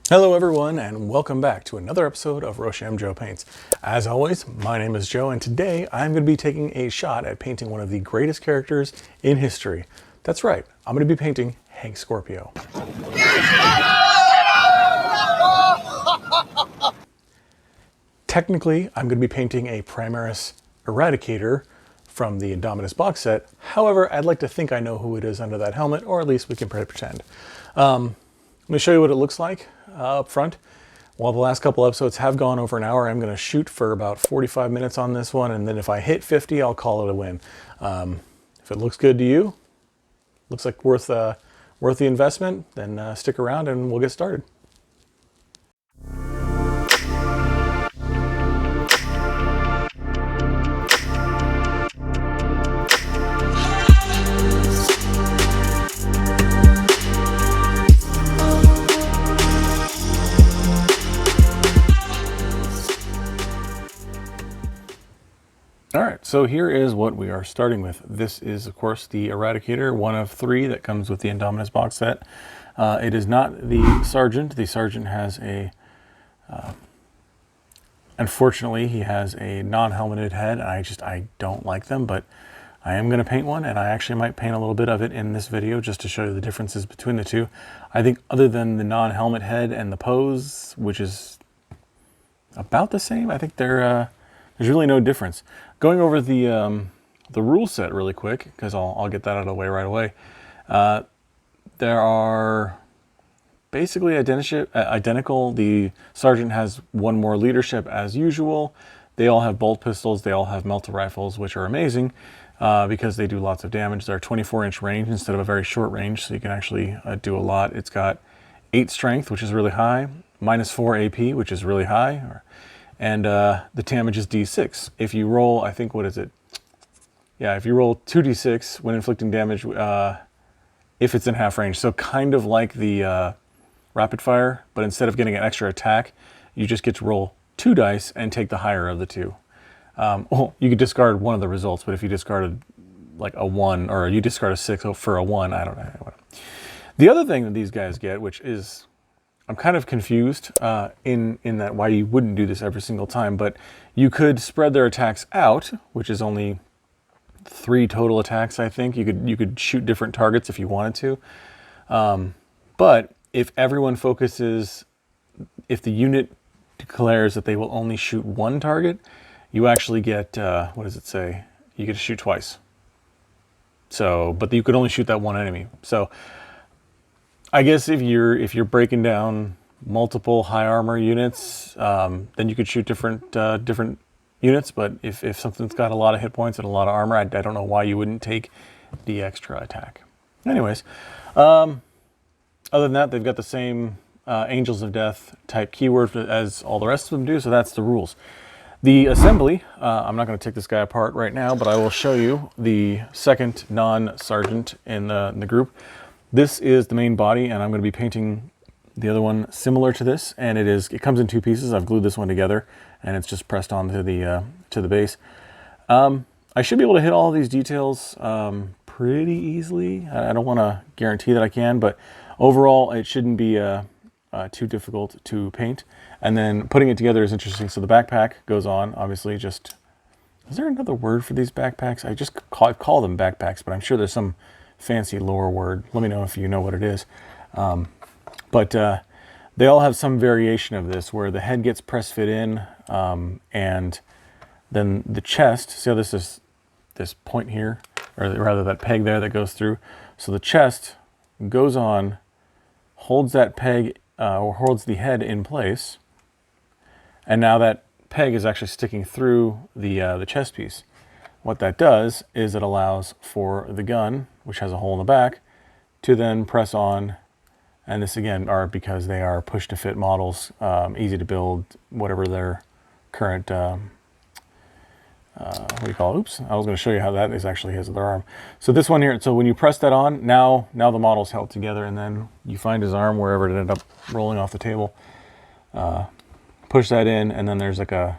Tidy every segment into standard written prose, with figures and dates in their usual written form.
Hello everyone and welcome back to another episode of Roshamjoe Paints. As always, my name is Joe and today I'm going to be taking a shot at painting one of the greatest characters in history. That's right, I'm going to be painting Hank Scorpio. Technically, I'm going to be painting a Primaris Eradicator from the Indominus box set. However, I'd like to think I know who it is under that helmet, or at least we can pretend. Let me show you what it looks like up front. While the last couple episodes have gone over an hour, I'm going to shoot for about 45 minutes on this one, and then if I hit 50, I'll call it a win. If it looks good to you, looks like worth the investment, then stick around and we'll get started. Alright, so here is what we are starting with. This is, of course, the Eradicator, one of three that comes with the Indominus box set. It is not the Sergeant. The Sergeant has a... unfortunately, he has a non-helmeted head, and I don't like them, but I am going to paint one, and I actually might paint a little bit of it in this video just to show you the differences between the two. I think other than the non-helmet head and the pose, which is about the same, I think there's really no difference. Going over the rule set really quick, because I'll get that out of the way right away. There are basically identical. The Sergeant has one more leadership as usual. They all have bolt pistols. They all have Melta rifles, which are amazing because they do lots of damage. They're 24-inch range instead of a very short range, so you can actually do a lot. It's got 8 strength, which is really high, -4 AP, which is really high, and the damage is D6. If you roll, I think, what is it? Yeah, if you roll 2d6 when inflicting damage, if it's in half range. So kind of like the rapid fire, but instead of getting an extra attack, you just get to roll 2 dice and take the higher of the 2. Well, you could discard one of the results, but if you discarded like a 1, or you discard a 6 for a 1, I don't know. The other thing that these guys get, which is... I'm kind of confused in that why you wouldn't do this every single time, but you could spread their attacks out, which is only 3 total attacks, I think. You could shoot different targets if you wanted to. But if everyone focuses, if the unit declares that they will only shoot 1 target, you actually get, what does it say? You get to shoot twice. So, but you could only shoot that one enemy. So, I guess if you're breaking down multiple high armor units, then you could shoot different units. But if something's got a lot of hit points and a lot of armor, I don't know why you wouldn't take the extra attack. Anyways, other than that, they've got the same Angels of Death type keyword as all the rest of them do. So that's the rules. The assembly, I'm not going to take this guy apart right now, but I will show you the second non-sergeant in the group. This is the main body, and I'm going to be painting the other one similar to this, and it comes in 2 pieces. I've glued this one together, and it's just pressed onto the base. I should be able to hit all of these details pretty easily. I don't want to guarantee that I can, but overall it shouldn't be too difficult to paint. And then putting it together is interesting. So the backpack goes on, obviously. Just, is there another word for these backpacks? I call them backpacks, but I'm sure there's some fancy lore word. Let me know if you know what it is. But they all have some variation of this where the head gets press fit in, and then the chest, see how this point here, or rather that peg there that goes through. So the chest goes on, holds that peg, or holds the head in place, and now that peg is actually sticking through the chest piece. What that does is it allows for the gun, which has a hole in the back, to then press on. And this again are because they are push to fit models, easy to build, whatever their current, what do you call it? Oops, I was going to show you how that is actually his other arm. So this one here, so when you press that on, now the model's held together, and then you find his arm wherever it ended up rolling off the table. Push that in, and then there's like a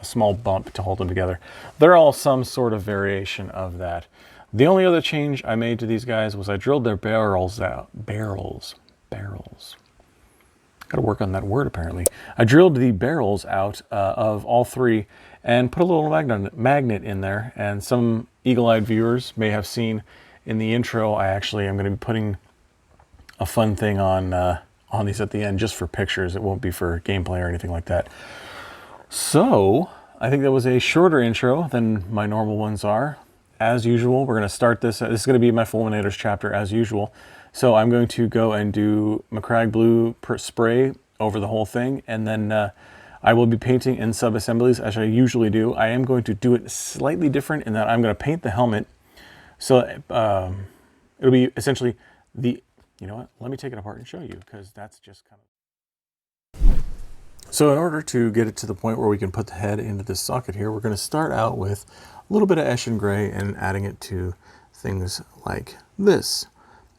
small bump to hold them together. They're all some sort of variation of that. The only other change I made to these guys was I drilled their barrels out. Barrels. Got to work on that word, apparently. I drilled the barrels out of all three and put a little magnet in there. And some eagle-eyed viewers may have seen in the intro, I actually am going to be putting a fun thing on these at the end just for pictures. It won't be for gameplay or anything like that. So I think that was a shorter intro than my normal ones are. As usual, we're going to start this. This is going to be my Fulminators chapter as usual. So I'm going to go and do MACRAGGE blue spray over the whole thing, and then I will be painting in sub-assemblies as I usually do. I am going to do it slightly different in that I'm going to paint the helmet. So it'll be essentially the, you know what, let me take it apart and show you, because that's just kind of... So in order to get it to the point where we can put the head into this socket here, we're going to start out with a little bit of ESHIN gray and adding it to things like this.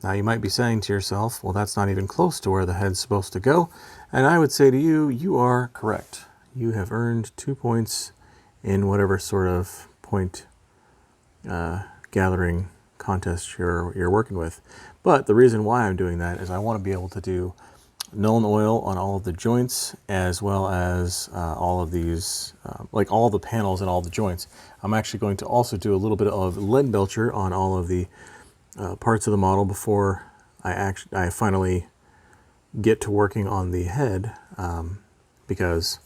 Now you might be saying to yourself, well, that's not even close to where the head's supposed to go. And I would say to you, you are correct. You have earned 2 points in whatever sort of point gathering contest you're working with. But the reason why I'm doing that is I want to be able to do NULN oil on all of the joints, as well as all of these, like all the panels and all the joints. I'm actually going to also do a little bit of LEADBELCHER on all of the parts of the model before I finally get to working on the head, because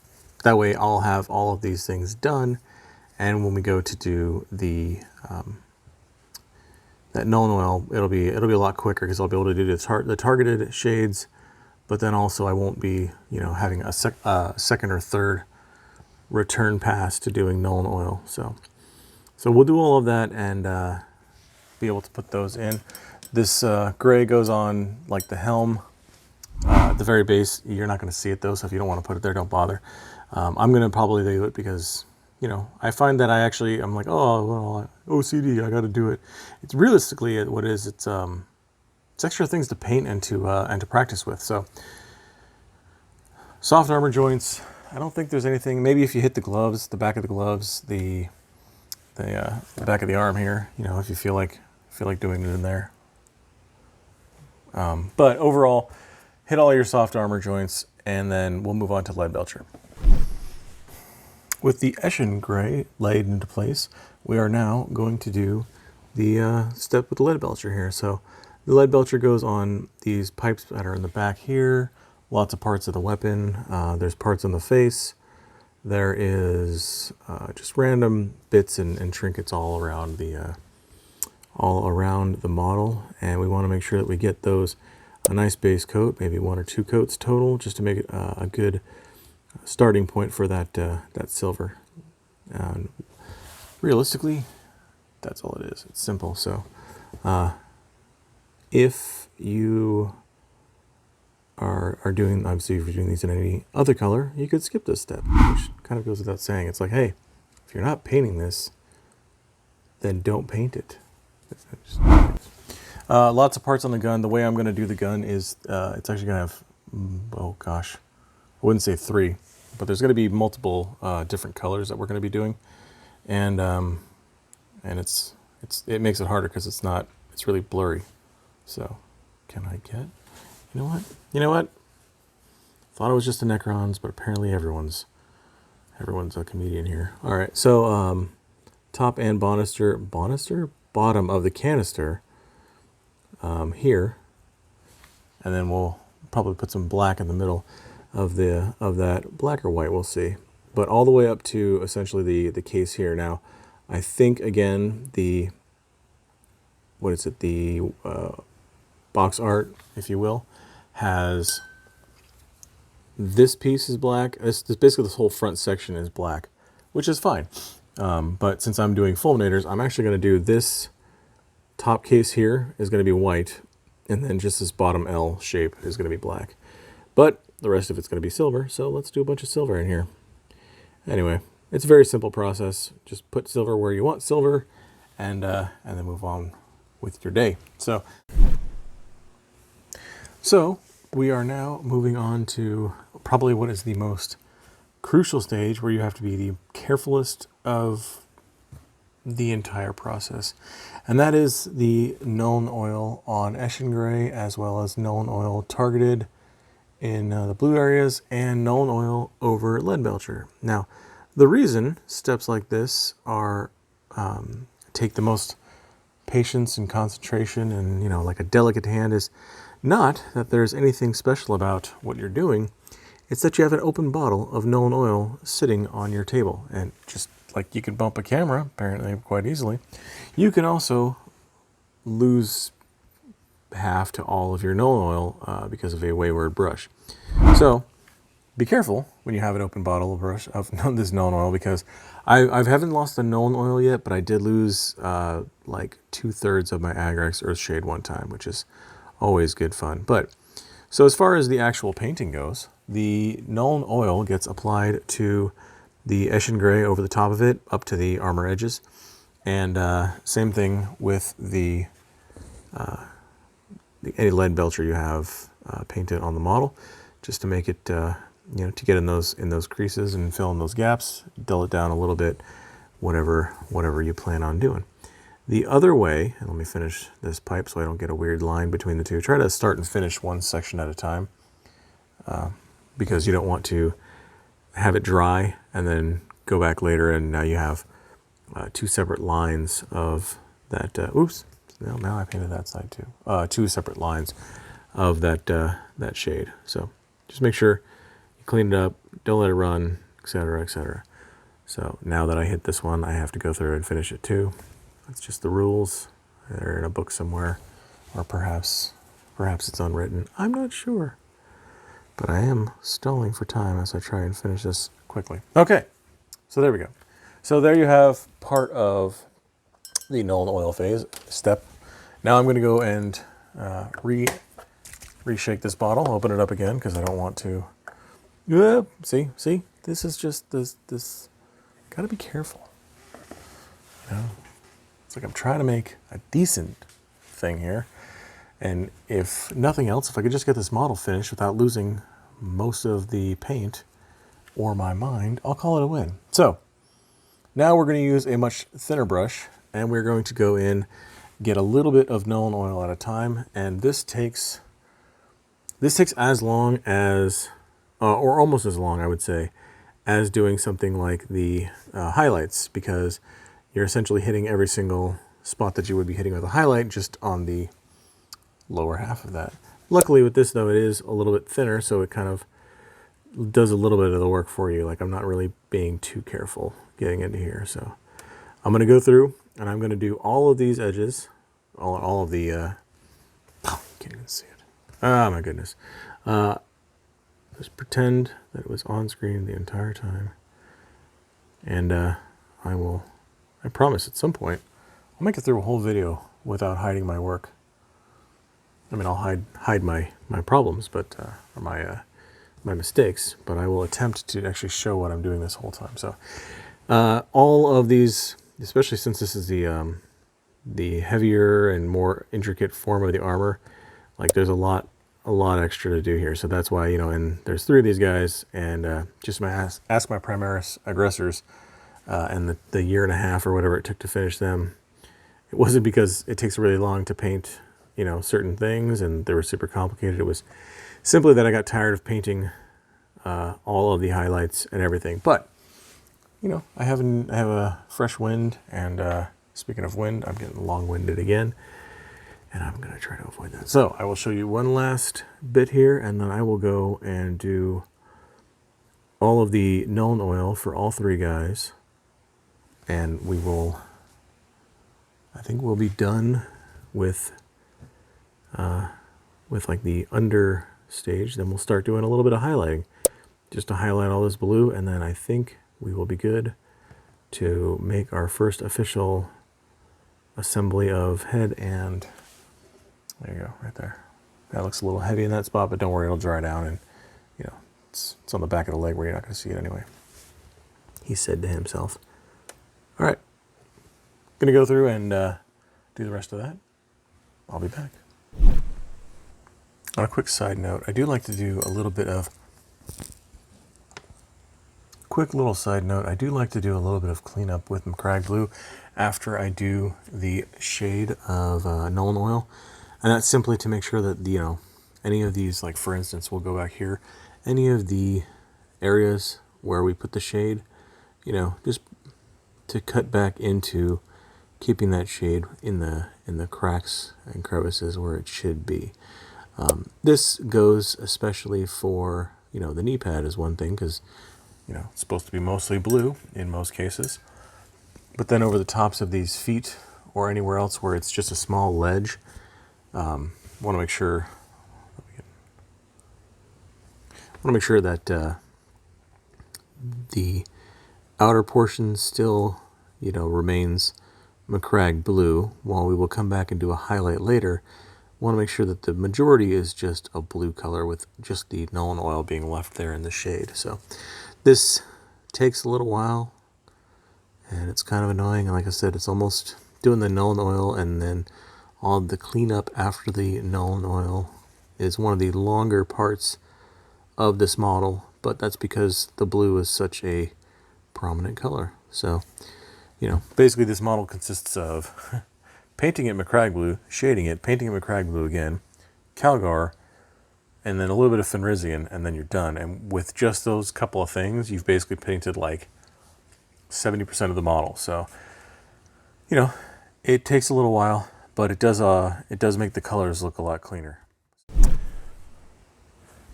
that way I'll have all of these things done, and when we go to do the that NULN oil, it'll be a lot quicker because I'll be able to do the targeted shades. But then also I won't be, you know, having a second or third return pass to doing NULN oil. So we'll do all of that and be able to put those in. This gray goes on like the helm at the very base. You're not going to see it though, so if you don't want to put it there, don't bother. I'm going to probably do it because, you know, I find that I'm like, oh, well, OCD, I got to do it. It's realistically what it is. It's extra things to paint and to practice with. So soft armor joints, I don't think there's anything. Maybe if you hit the gloves, the back of the gloves, the back of the arm here, you know, if you feel like doing it in there. But overall, hit all your soft armor joints, and then we'll move on to LEADBELCHER. With the ESHIN gray laid into place, we are now going to do the step with the LEADBELCHER here. So the LEADBELCHER goes on these pipes that are in the back here, lots of parts of the weapon. There's parts on the face. There is just random bits and trinkets all around the model, and we want to make sure that we get those a nice base coat, maybe 1 or 2 coats total, just to make it a good starting point for that silver. And realistically, that's all it is. It's simple. So if you are doing, obviously if you're doing these in any other color, you could skip this step, which kind of goes without saying. It's like, hey, if you're not painting this, then don't paint it. Lots of parts on the gun. The way I'm going to do the gun is it's actually going to have, oh gosh, I wouldn't say 3, but there's going to be multiple different colors that we're going to be doing, and it makes it harder because it's really blurry. So can I get, you know what? Thought it was just the Necrons, but apparently everyone's a comedian here. All right, so top and bottom of the canister here, and then we'll probably put some black in the middle of that, black or white, we'll see. But all the way up to essentially the case here. Now, I think again the box art, if you will, has this piece is black. Basically this whole front section is black, which is fine. But since I'm doing Fulminators, I'm actually going to do this top case here is going to be white, and then just this bottom L shape is going to be black. But the rest of it's going to be silver, so let's do a bunch of silver in here. Anyway, it's a very simple process. Just put silver where you want silver, and then move on with your day. So we are now moving on to probably what is the most crucial stage, where you have to be the carefulest of the entire process, and that is the NULN oil on ESHIN gray, as well as NULN oil targeted in the blue areas and NULN oil over LEADBELCHER. Now, the reason steps like this are take the most patience and concentration and, like a delicate hand is not that there's anything special about what you're doing. It's that you have an open bottle of NULN oil sitting on your table. And just like you can bump a camera, apparently quite easily, you can also lose half to all of your NULN oil because of a wayward brush. So be careful when you have an open bottle of brush of this NULN oil, because I haven't lost the NULN oil yet, but I did lose like 2/3 of my Agrax Earthshade one time, which is always good fun. But so as far as the actual painting goes, the NULN oil gets applied to the ESHIN gray over the top of it, up to the armor edges. And same thing with the any LEADBELCHER you have painted on the model, just to make it, to get in those creases and fill in those gaps, dull it down a little bit, whatever you plan on doing. The other way, and let me finish this pipe so I don't get a weird line between the two. Try to start and finish one section at a time, because you don't want to have it dry and then go back later and now you have two separate lines of that. Oops, now I painted that side too. Two separate lines of that shade. So just make sure you clean it up, don't let it run, etc., etc. So now that I hit this one, I have to go through and finish it too. That's just the rules. They're in a book somewhere, or perhaps it's unwritten. I'm not sure. But I am stalling for time as I try and finish this quickly. Okay, so there we go. So there you have part of the NULN oil phase step. Now I'm going to go and reshake this bottle, open it up again because I don't want to. See, this is just this. Got to be careful. It's like I'm trying to make a decent thing here. And if nothing else, if I could just get this model finished without losing most of the paint or my mind, I'll call it a win. So now we're going to use a much thinner brush, and we're going to go in, get a little bit of NULN oil at a time. And this takes as long as, or almost as long, I would say, as doing something like the highlights, because you're essentially hitting every single spot that you would be hitting with a highlight just on the lower half of that. Luckily with this though, it is a little bit thinner, so it kind of does a little bit of the work for you. Like I'm not really being too careful getting into here. So I'm going to go through and I'm going to do all of these edges, all of the, oh, can't even see it. Oh my goodness. Just pretend that it was on screen the entire time. And I promise at some point, I'll make it through a whole video without hiding my work. I mean, I'll hide my problems, but or my mistakes, but I will attempt to actually show what I'm doing this whole time. So all of these, especially since this is the heavier and more intricate form of the armor, like there's a lot extra to do here. So that's why, and there's 3 of these guys, and just ask my Primaris aggressors and the year and a half or whatever it took to finish them. It wasn't because it takes really long to paint, certain things and they were super complicated. It was simply that I got tired of painting all of the highlights and everything. But, I have a fresh wind, and speaking of wind, I'm getting long-winded again, and I'm going to try to avoid that. So I will show you one last bit here, and then I will go and do all of the NULN oil for all 3 guys, and I think we'll be done with like the under stage. Then we'll start doing a little bit of highlighting just to highlight all this blue, and then I think we will be good to make our first official assembly of head. And there you go, right there. That looks a little heavy in that spot, but don't worry, it'll dry down, and it's on the back of the leg where you're not going to see it anyway, he said to himself. All right, gonna go through and do the rest of that. I'll be back. On a quick side note, I do like to do a little bit of cleanup with MACRAGGE glue after I do the shade of NULN oil, and that's simply to make sure that any of these, like for instance, we'll go back here, any of the areas where we put the shade, you know, just to cut back into keeping that shade in the cracks and crevices where it should be. This goes especially for, you know, the knee pad is one thing, because, you know, it's supposed to be mostly blue in most cases. But then over the tops of these feet or anywhere else where it's just a small ledge, want to make sure that the outer portion still, you know, remains MACRAGGE blue, while we will come back and do a highlight later. Want to make sure that the majority is just a blue color with just the NULN oil being left there in the shade. So this takes a little while and it's kind of annoying. And like I said, it's almost doing the NULN oil and then all the cleanup after the NULN oil is one of the longer parts of this model, but that's because the blue is such a prominent color. So, you know, basically this model consists of painting it MACRAGGE blue, shading it, painting it MACRAGGE blue again, CALGAR, and then a little bit of Fenrisian, and then you're done. And with just those couple of things, you've basically painted like 70% of the model. So, you know, it takes a little while, but it does make the colors look a lot cleaner.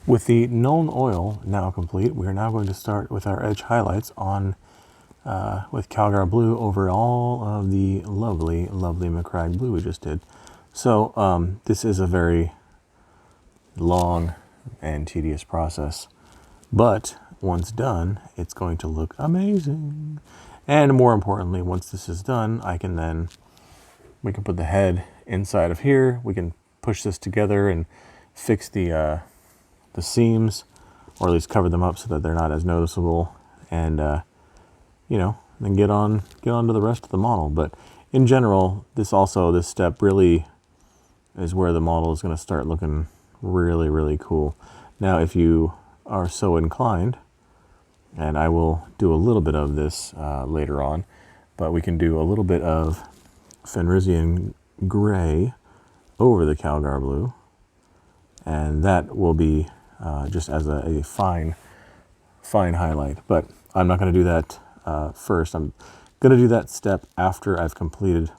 With the NULN oil now complete, we are now going to start with our edge highlights on with CALGAR blue over all of the lovely, lovely MACRAGGE blue we just did. So this is a very long and tedious process, but once done, it's going to look amazing. And more importantly, once this is done, we can put the head inside of here. We can push this together and fix the seams, or at least cover them up so that they're not as noticeable, and you know, then get on to the rest of the model. But in general, this step really is where the model is going to start looking really, really cool. Now, if you are so inclined, and I will do a little bit of this later on, but we can do a little bit of Fenrisian gray over the CALGAR blue, and that will be just as a fine highlight. But I'm not going to do that first. I'm going to do that step after I've completed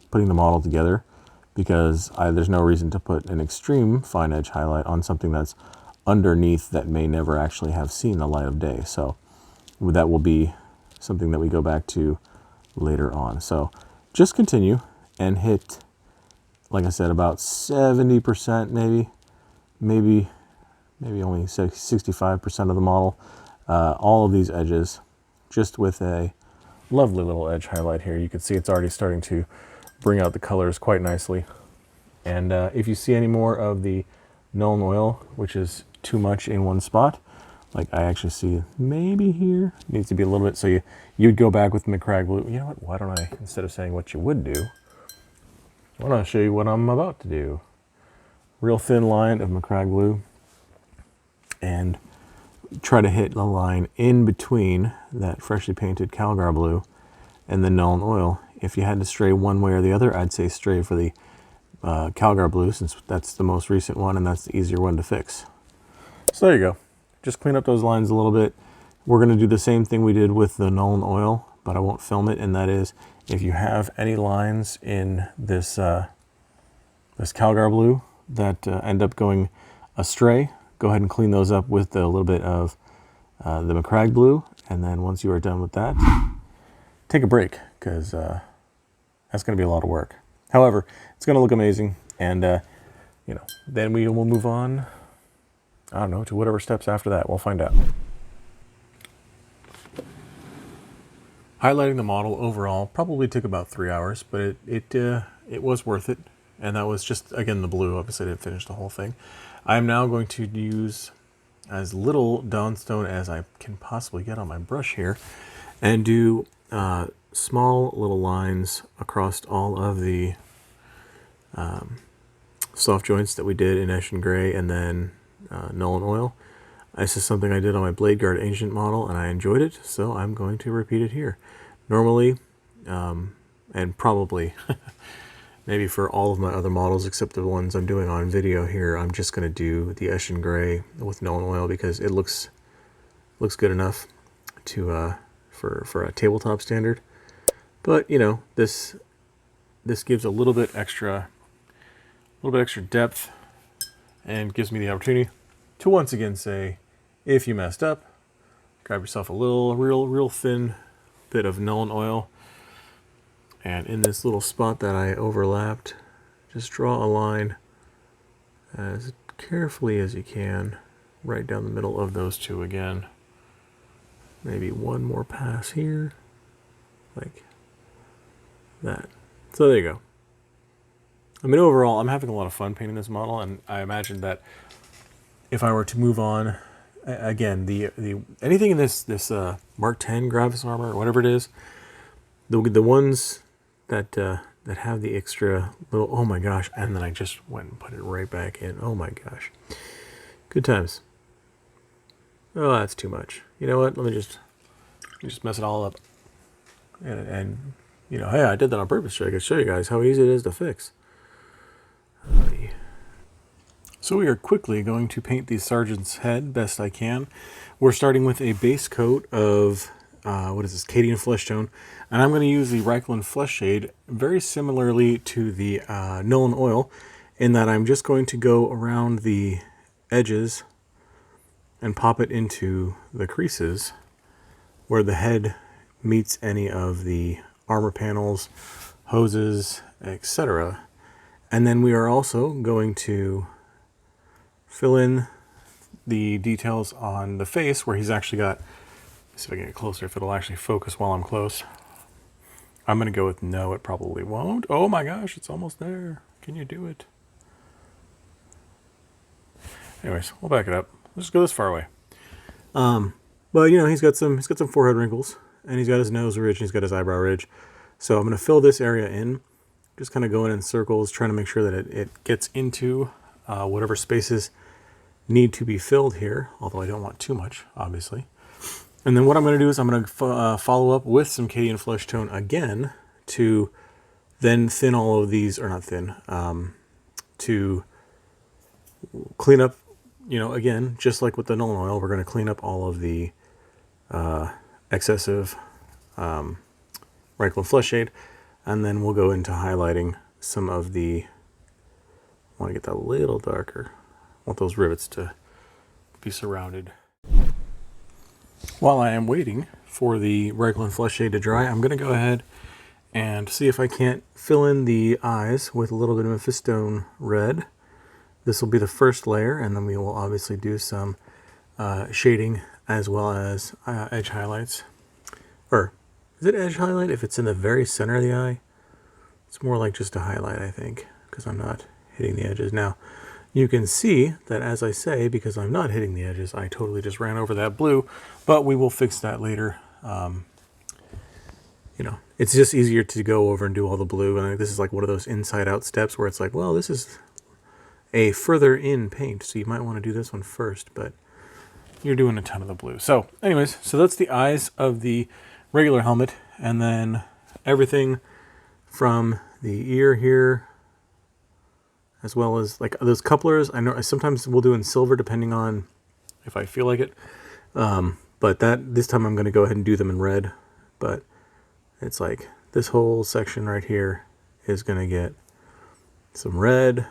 putting the model together, because there's no reason to put an extreme fine edge highlight on something that's underneath that may never actually have seen the light of day. So that will be something that we go back to later on. So just continue and hit, like I said, about 70%, maybe only 65% of the model, all of these edges, just with a lovely little edge highlight here. You can see it's already starting to bring out the colors quite nicely. And if you see any more of the NULN oil, which is too much in one spot, like I actually see maybe here, needs to be a little bit, so you'd go back with MACRAGGE blue. You know what, why don't I, instead of saying what you would do, why don't I show you what I'm about to do. Real thin line of MACRAGGE blue, and try to hit the line in between that freshly painted CALGAR blue and the NULN oil. If you had to stray one way or the other, I'd say stray for the CALGAR blue, since that's the most recent one and that's the easier one to fix. So there you go. Just clean up those lines a little bit. We're going to do the same thing we did with the NULN oil, but I won't film it, and that is, if you have any lines in this this CALGAR blue that end up going astray, go ahead and clean those up with a little bit of the MACRAGGE blue, and then once you are done with that, take a break, because that's going to be a lot of work. However, it's going to look amazing, and you know, then we will move on, I don't know, to whatever steps after that. We'll find out. Highlighting the model overall probably took about 3 hours, but it was worth it, and that was just, again, the blue. Obviously I didn't finish the whole thing. I'm now going to use as little DAWNSTONE as I can possibly get on my brush here, and do small little lines across all of the soft joints that we did in ESHIN Gray and then NULN oil. This is something I did on my Blade Guard Ancient model, and I enjoyed it, so I'm going to repeat it here. Normally, and probably maybe for all of my other models except the ones I'm doing on video here, I'm just going to do the ESHIN gray with NULN oil because it looks good enough to for a tabletop standard. But you know, this gives a little bit extra depth and gives me the opportunity to once again say, if you messed up, grab yourself a little real thin bit of NULN oil, and in this little spot that I overlapped, just draw a line as carefully as you can right down the middle of those two again. Maybe one more pass here, like that. So there you go. I mean, overall, I'm having a lot of fun painting this model, and I imagine that if I were to move on, again, the anything in this Mark 10 Gravis armor or whatever it is, the ones that have the extra little, oh my gosh, and then I just went and put it right back in. Oh my gosh, good times. Oh, that's too much. You know what? Let me just mess it all up. And you know, hey, I did that on purpose so I could show you guys how easy it is to fix. So we are quickly going to paint the sergeant's head best I can. We're starting with a base coat of, what is this, Cadian Flesh Tone. And I'm going to use the Reikland Flesh Shade very similarly to the NULN Oil, in that I'm just going to go around the edges and pop it into the creases where the head meets any of the armor panels, hoses, etc. And then we are also going to fill in the details on the face where he's actually got, let's see if I can get closer, if it'll actually focus while I'm close. I'm going to go with no, it probably won't. Oh my gosh, it's almost there. Can you do it? Anyways, we'll back it up. Let's just go this far away. But you know, he's got some forehead wrinkles, and he's got his nose ridge, and he's got his eyebrow ridge. So I'm going to fill this area in, just kind of going in circles, trying to make sure that it gets into whatever spaces need to be filled here, although I don't want too much, obviously. And then what I'm going to do is I'm going to follow up with some Cadian Flesh Tone again to then thin all of these, or not thin, to clean up, you know, again, just like with the NULN Oil, we're going to clean up all of the excessive Reikland Flesh Shade, and then we'll go into highlighting some of the, I want to get that a little darker. I want those rivets to be surrounded. While I am waiting for the Reikland Flesh Shade to dry, I'm going to go ahead and see if I can't fill in the eyes with a little bit of MEPHISTON red. This will be the first layer, and then we will obviously do some shading as well as edge highlights. Or is it edge highlight if it's in the very center of the eye? It's more like just a highlight, I think, because I'm not hitting the edges. Now, you can see that as I say, because I'm not hitting the edges, I totally just ran over that blue, but we will fix that later. You know, it's just easier to go over and do all the blue, and I think this is like one of those inside-out steps where it's like, well, this is a further in paint, so you might want to do this one first, but you're doing a ton of the blue. So anyways, so that's the eyes of the regular helmet, and then everything from the ear here, as well as like those couplers. I know sometimes we'll do in silver depending on if I feel like it, but this time I'm going to go ahead and do them in red. But it's like this whole section right here is going to get some red,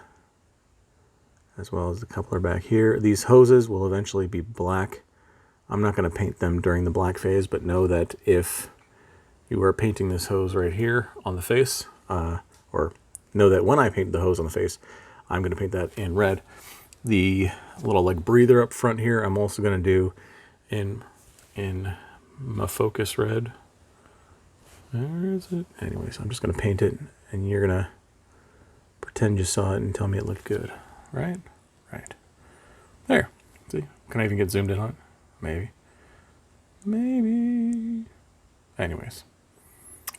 as well as the coupler back here. These hoses will eventually be black. I'm not going to paint them during the black phase, but know that if you are painting this hose right here on the face, or know that when I paint the hose on the face, I'm going to paint that in red. The little like breather up front here, I'm also going to do in my focus red. Where is it? Anyways, I'm just going to paint it, and you're going to pretend you saw it and tell me it looked good. Right? Right. There. See? Can I even get zoomed in on it? Maybe. Maybe. Anyways.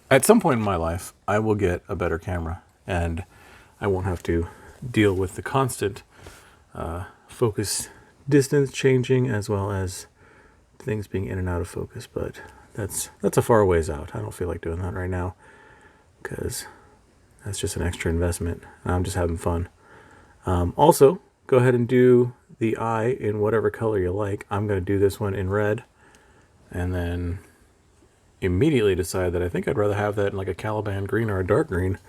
At some point in my life, I will get a better camera, and I won't have to deal with the constant focus distance changing, as well as things being in and out of focus. But that's a far ways out. I don't feel like doing that right now, because That's just an extra investment. I'm just having fun. Also, go ahead and do the eye in whatever color you like. I'm going to do this one in red, and then immediately decide that I think I'd rather have that in like a Caliban green or a dark green.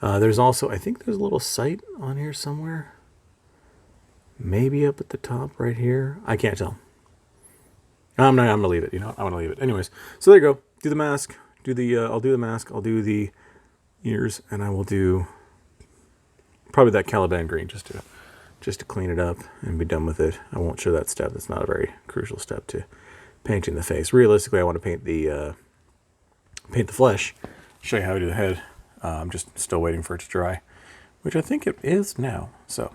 There's also, I think there's a little sight on here somewhere. Maybe up at the top right here. I can't tell. I'm going to leave it. You know, I'm going to leave it. Anyways, so there you go. Do the mask. I'll do the mask. I'll do the ears, and I will do probably that Caliban green just to clean it up and be done with it. I won't show that step. That's not a very crucial step to painting the face. Realistically, I want to paint the flesh. Show you how I do the head. I'm just still waiting for it to dry, which I think it is now. So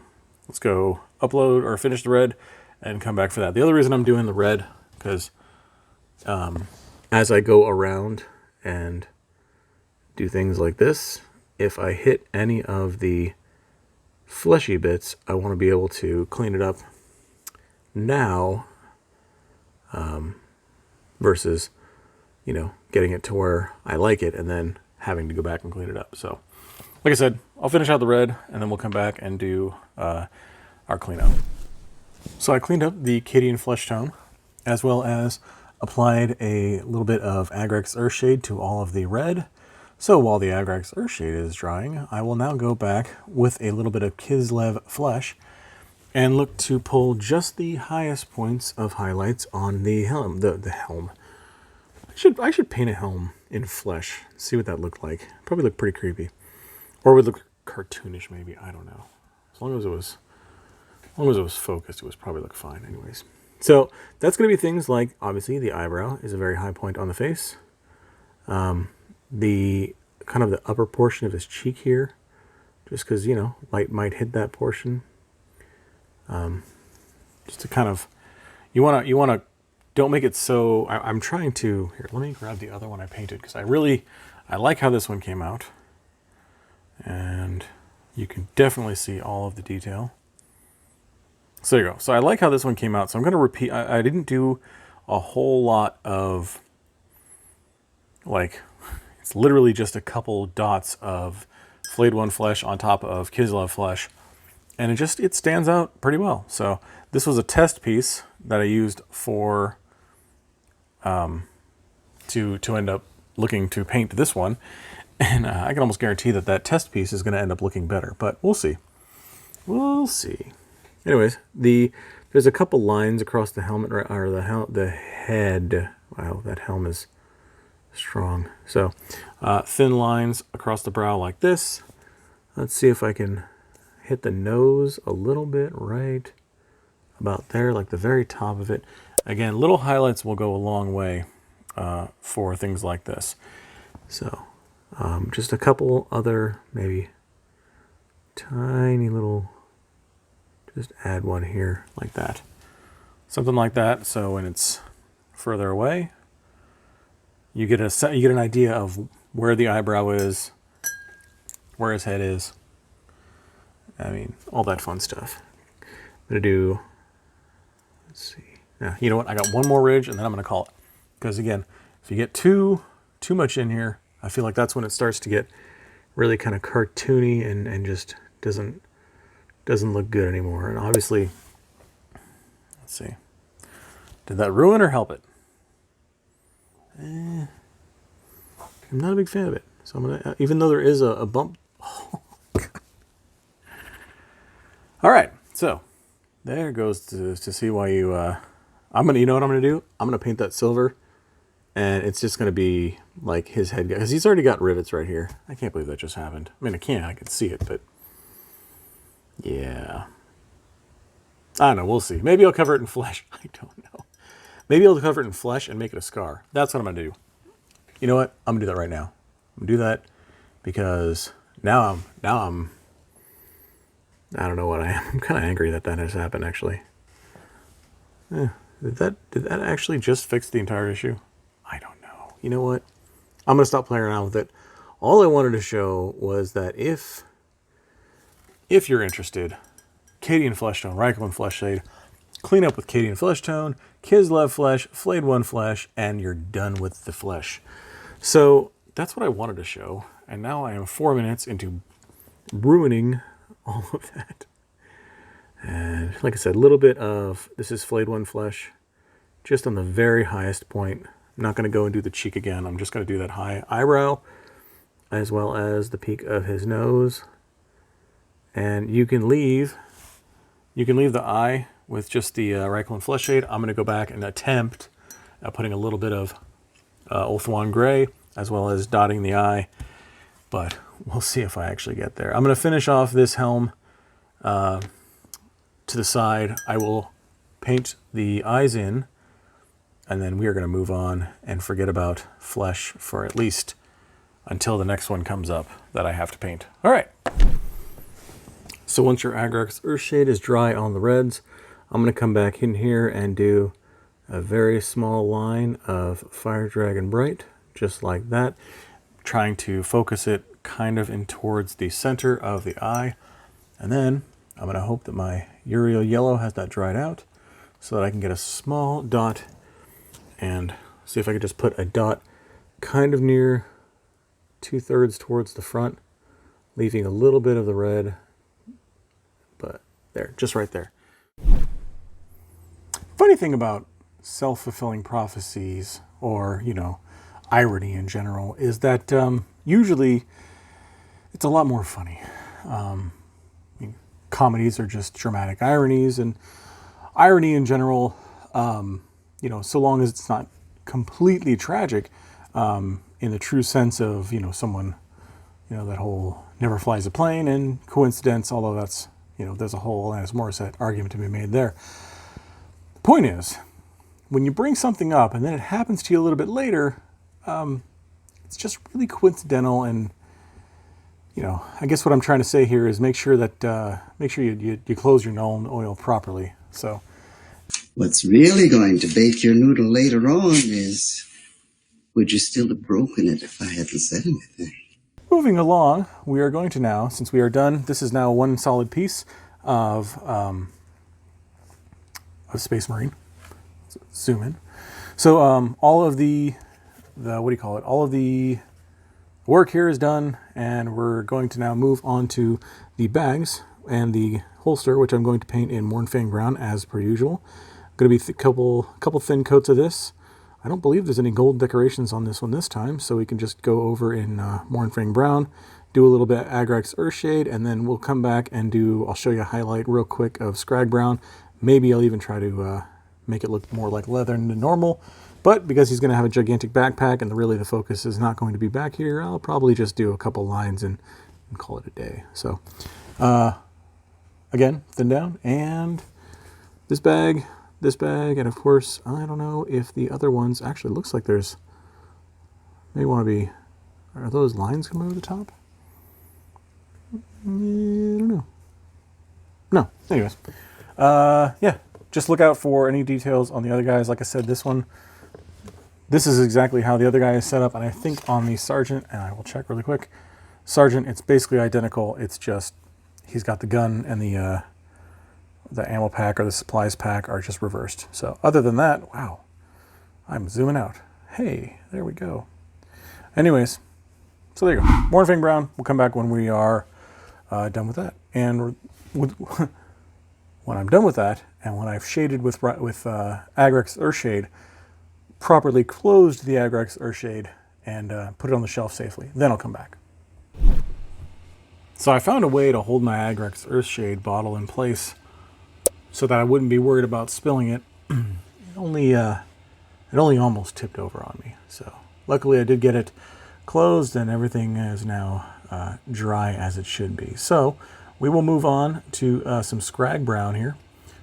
let's go upload or finish the red and come back for that. The other reason I'm doing the red, because as I go around and do things like this, if I hit any of the fleshy bits, I want to be able to clean it up now, versus, you know, getting it to where I like it and then having to go back and clean it up. So like I said, I'll finish out the red and then we'll come back and do our cleanup. So I cleaned up the Cadian flesh tone, as well as applied a little bit of Agrax Earthshade to all of the red. So while the Agrax Earthshade is drying, I will now go back with a little bit of KISLEV flesh and look to pull just the highest points of highlights on the helm. The helm. I should paint a helm in flesh. See what that looked like. Probably look pretty creepy, or would look cartoonish maybe. I don't know. As long as it was focused, it would probably look fine. Anyways, so that's going to be things like, obviously the eyebrow is a very high point on the face. The kind of the upper portion of his cheek here, just because, you know, light might hit that portion. Just to kind of, you want to, don't make it so, I'm trying to, here, let me grab the other one I painted, because I like how this one came out. And you can definitely see all of the detail. So there you go. So I like how this one came out. So I'm going to repeat, I didn't do a whole lot of, like, it's literally just a couple dots of Flayed One flesh on top of KISLEV flesh. And it stands out pretty well. So this was a test piece that I used for, to end up looking to paint this one. And I can almost guarantee that that test piece is going to end up looking better, but we'll see. We'll see. Anyways, there's a couple lines across the helmet, or the head. Wow, that helm is strong. So thin lines across the brow like this. Let's see if I can hit the nose a little bit right about there, like the very top of it. Again, little highlights will go a long way for things like this. So just a couple other, maybe tiny little, just add one here like that. Something like that, so when it's further away, you get an idea of where the eyebrow is, where his head is. I mean, all that fun stuff. I'm gonna do, let's see. Now, you know what? I got one more ridge and then I'm gonna call it. Because again, if you get too much in here, I feel like that's when it starts to get really kind of cartoony and just doesn't look good anymore. And obviously, let's see. Did that ruin or help it? I'm not a big fan of it. So I'm gonna, even though there is a bump. All right, so there goes to see why you. You know what I'm gonna do? I'm gonna paint that silver, and it's just gonna be like his head, because he's already got rivets right here. I can't believe that just happened. I mean, I can see it, but yeah, I don't know. We'll see. Maybe I'll cover it in flesh. I don't know. Maybe I'll cover it in flesh and make it a scar. That's what I'm gonna do. You know what? I'm gonna do that right now. I'm gonna do that because now I'm. I don't know what I am. I'm kind of angry that has happened, actually. Did that actually just fix the entire issue? I don't know. You know what? I'm going to stop playing around with it. All I wanted to show was that if you're interested, Cadian Flesh Tone, Reikland Flesh Shade, clean up with Cadian Flesh Tone, KISLEV Flesh, Flayed One Flesh, and you're done with the flesh. So that's what I wanted to show. And now I am 4 minutes into ruining all of that. And like I said, a little bit of, this is flayed one flesh, just on the very highest point. I'm not going to go and do the cheek again. I'm just going to do that high eyebrow, as well as the peak of his nose. And you can leave the eye with just the Reichel and Flesh Shade. I'm going to go back and attempt putting a little bit of ULTHUAN Gray, as well as dotting the eye. But we'll see if I actually get there. I'm going to finish off this helm to the side. I will paint the eyes in, and then we are going to move on and forget about flesh for at least until the next one comes up that I have to paint. All right. So once your Agrax Earthshade is dry on the reds, I'm going to come back in here and do a very small line of Fire Dragon Bright, just like that, trying to focus it kind of in towards the center of the eye. And then I'm going to hope that my Uriel Yellow has that dried out so that I can get a small dot and see if I could just put a dot kind of near 2/3 towards the front, leaving a little bit of the red, but there, just right there. Funny thing about self-fulfilling prophecies, or, you know, irony in general, is that usually it's a lot more funny. Comedies are just dramatic ironies, and irony in general, you know, so long as it's not completely tragic, in the true sense of, you know, someone, you know, that whole never flies a plane and coincidence, although that's, you know, there's a whole Alanis Morissette argument to be made there. The point is, when you bring something up and then it happens to you a little bit later, it's just really coincidental. And, you know, I guess what I'm trying to say here is make sure that you close your NULN oil properly. So what's really going to bake your noodle later on is, would you still have broken it if I hadn't said anything? Moving along, we are going to now, since we are done, this is now one solid piece of Space Marine. Let's zoom in. So all of the what do you call it? All of the work here is done, and we're going to now move on to the bags and the holster, which I'm going to paint in MOURNFANG brown as per usual. Going to be a couple thin coats of this. I don't believe there's any gold decorations on this one this time, so we can just go over in MOURNFANG brown, do a little bit of Agrax Earthshade, and then we'll come back and I'll show you a highlight real quick of SKRAG brown. Maybe I'll even try to make it look more like leather than normal, but because he's going to have a gigantic backpack and really the focus is not going to be back here, I'll probably just do a couple lines and call it a day. So again, thin down, and this bag, and of course, I don't know if the other ones, actually looks like there's, may want to be, are those lines coming over the top? I don't know. No, anyways. Yeah, just look out for any details on the other guys. Like I said, this is exactly how the other guy is set up, and I think on the Sergeant, and I will check really quick, Sergeant, it's basically identical. It's just, he's got the gun and the ammo pack or the supplies pack are just reversed. So other than that, wow, I'm zooming out. Hey, there we go. Anyways, so there you go. MOURNFANG brown. We'll come back when we are done with that. And when I'm done with that, and when I've shaded with Agrax Earthshade, properly closed the Agrax Earthshade, and put it on the shelf safely, then I'll come back. So I found a way to hold my Agrax Earthshade bottle in place so that I wouldn't be worried about spilling it. It only almost tipped over on me. So luckily I did get it closed, and everything is now dry as it should be. So we will move on to some SKRAG brown here.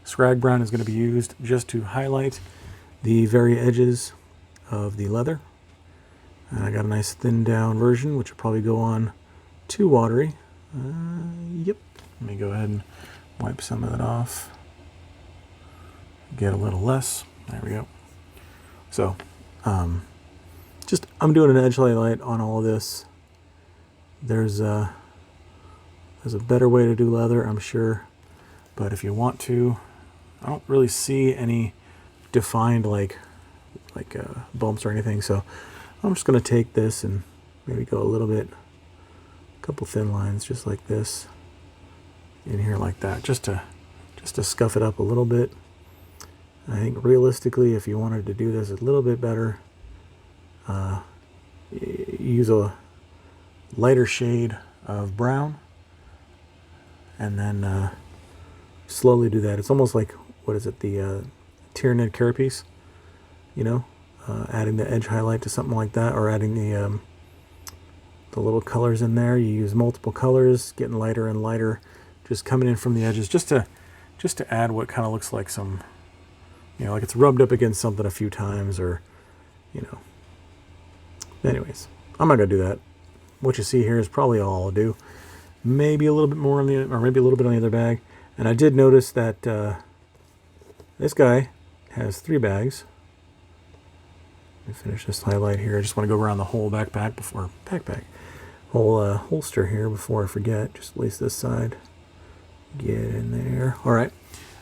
SKRAG brown is going to be used just to highlight the very edges of the leather. And I got a nice thin down version, which will probably go on too watery. Yep. Let me go ahead and wipe some of that off. Get a little less. There we go. So, I'm doing an edge highlight on all of this. There's a better way to do leather, I'm sure, but if you want to, I don't really see any defined like bumps or anything. So I'm just going to take this and maybe go a little bit, a couple thin lines just like this in here like that, just to scuff it up a little bit. I think realistically, if you wanted to do this a little bit better, use a lighter shade of brown and then slowly do that. It's almost like, what is it, the Tyranid carapace, you know, adding the edge highlight to something like that, or adding the little colors in there. You use multiple colors, getting lighter and lighter, just coming in from the edges, just to add what kind of looks like some, you know, like it's rubbed up against something a few times, or, you know. Anyways, I'm not gonna do that. What you see here is probably all I'll do. Maybe a little bit more on the, or maybe a little bit on the other bag. And I did notice that this guy has 3 bags. Let me finish this highlight here. I just want to go around the whole backpack before, whole holster here before I forget. Just lace this side. Get in there. All right.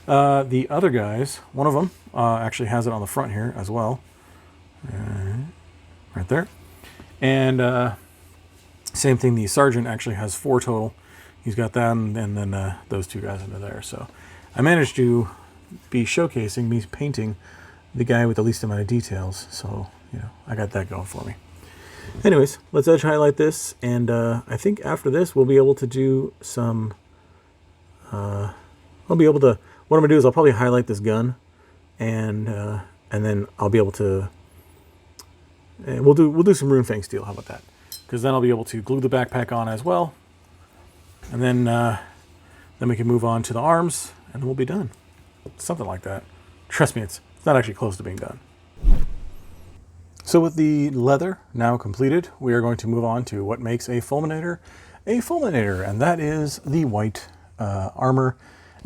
The other guys, one of them actually has it on the front here as well. Right there. And same thing, the sergeant actually has 4 total. He's got that, and then those 2 guys under there. So I managed to be showcasing me painting the guy with the least amount of details. So, you know, I got that going for me. Anyways, let's edge highlight this, and I think after this we'll be able to do some, what I'm gonna do is I'll probably highlight this gun, and then I'll be able to, we'll do some RUNEFANG steel. How about that? Because then I'll be able to glue the backpack on as well, and then we can move on to the arms, and we'll be done. Something like that. Trust me, it's not actually close to being done. So with the leather now completed, we are going to move on to what makes a Fulminator, and that is the white armor,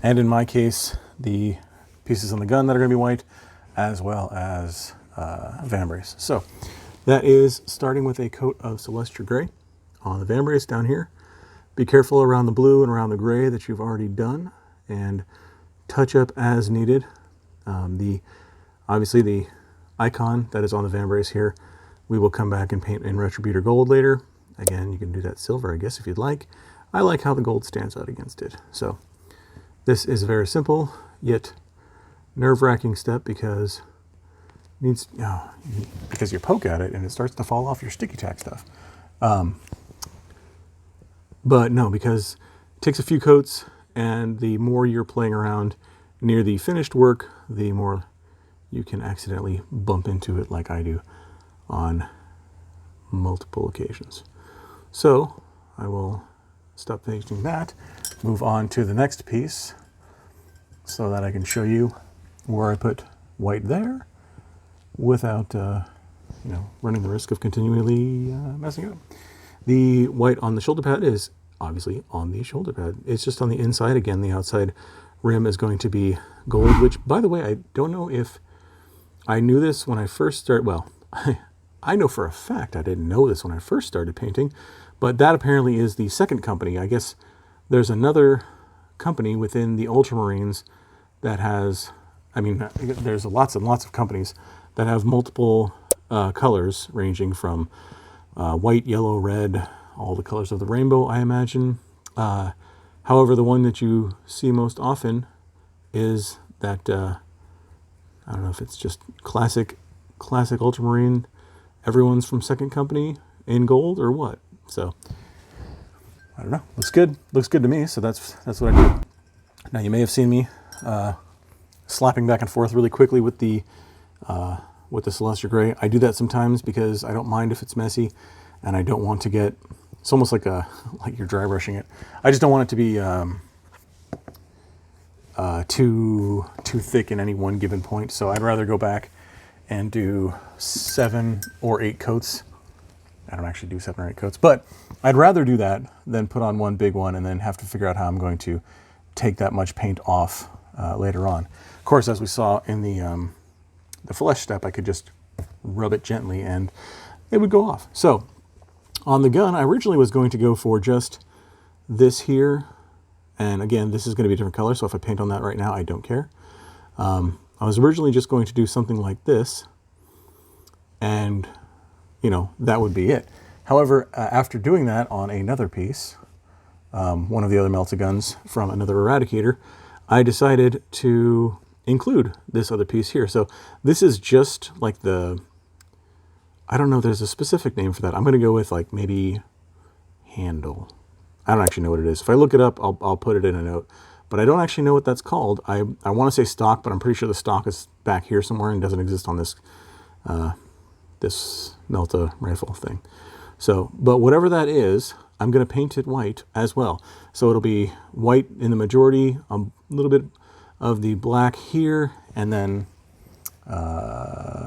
and in my case, the pieces on the gun that are going to be white, as well as vambrace. So that is starting with a coat of CELESTRA gray on the vambrace down here. Be careful around the blue and around the gray that you've already done, and touch up as needed. Obviously the icon that is on the vambrace here, we will come back and paint in RETRIBUTOR gold later. Again, you can do that silver, I guess, if you'd like. I like how the gold stands out against it. So this is a very simple yet nerve-wracking step, because because you poke at it and it starts to fall off your sticky tack stuff. But no, because it takes a few coats, and the more you're playing around near the finished work, the more you can accidentally bump into it, like I do on multiple occasions. So I will stop painting that, move on to the next piece, so that I can show you where I put white there without running the risk of continually messing up. The white on the shoulder pad is obviously on the shoulder pad. It's just on the inside. Again, the outside rim is going to be gold, which, by the way, I don't know if I knew this when I first started. Well, I know for a fact I didn't know this when I first started painting, but that apparently is the second company. I guess there's another company within the Ultramarines that has, I mean, there's lots and lots of companies that have multiple colors, ranging from white, yellow, red, all the colors of the rainbow, I imagine. However, the one that you see most often is that, I don't know if it's just classic Ultramarine, everyone's from second company in gold, or what. So, I don't know. Looks good. Looks good to me, so that's what I do. Now, you may have seen me slapping back and forth really quickly with the CELESTRA gray. I do that sometimes because I don't mind if it's messy, and I don't want to get, it's almost like you're dry brushing it. I just don't want it to be too thick in any one given point. So I'd rather go back and do 7 or 8 coats. I don't actually do 7 or 8 coats, but I'd rather do that than put on one big one and then have to figure out how I'm going to take that much paint off later on. Of course, as we saw in the flesh step, I could just rub it gently and it would go off. So on the gun, I originally was going to go for just this here. And again, this is going to be a different color, so if I paint on that right now, I don't care. I was originally just going to do something like this, and, you know, that would be it. However, after doing that on another piece, one of the other Melta guns from another Eradicator, I decided to include this other piece here. So this is just like the, I don't know, there's a specific name for that. I'm going to go with like maybe handle. I don't actually know what it is. If I look it up, I'll put it in a note. But I don't actually know what that's called. I want to say stock, but I'm pretty sure the stock is back here somewhere and doesn't exist on this this Melta rifle thing. So, but whatever that is, I'm going to paint it white as well. So it'll be white in the majority, a little bit of the black here, and then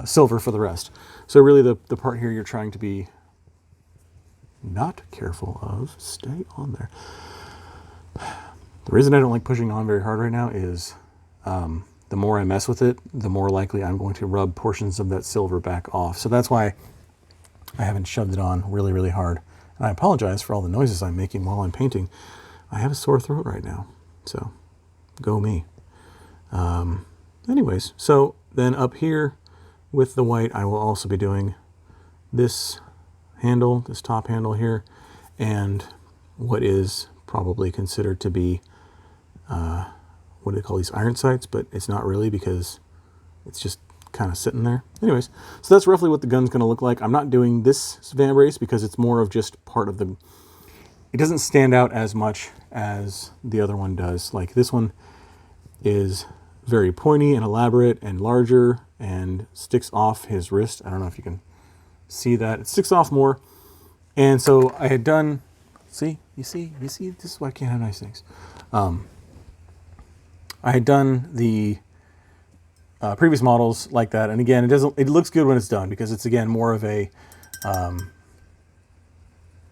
silver for the rest. So really the part here you're trying to be not careful of, stay on there. The reason I don't like pushing on very hard right now is the more I mess with it, the more likely I'm going to rub portions of that silver back off. So that's why I haven't shoved it on really, really hard. And I apologize for all the noises I'm making while I'm painting. I have a sore throat right now, so go me. Anyways, so then up here with the white, I will also be doing this handle, this top handle here, and what is probably considered to be, what do they call these, iron sights, but it's not really because it's just kind of sitting there. Anyways, so that's roughly what the gun's going to look like. I'm not doing this vambrace because it's more of just part of the, it doesn't stand out as much as the other one does. Like this one is very pointy and elaborate and larger and sticks off his wrist. I don't know if you can see that. It sticks off more. And so I had done, see, you see, this is why I can't have nice things. I had done the previous models like that. And again, it looks good when it's done because it's, again, more of a,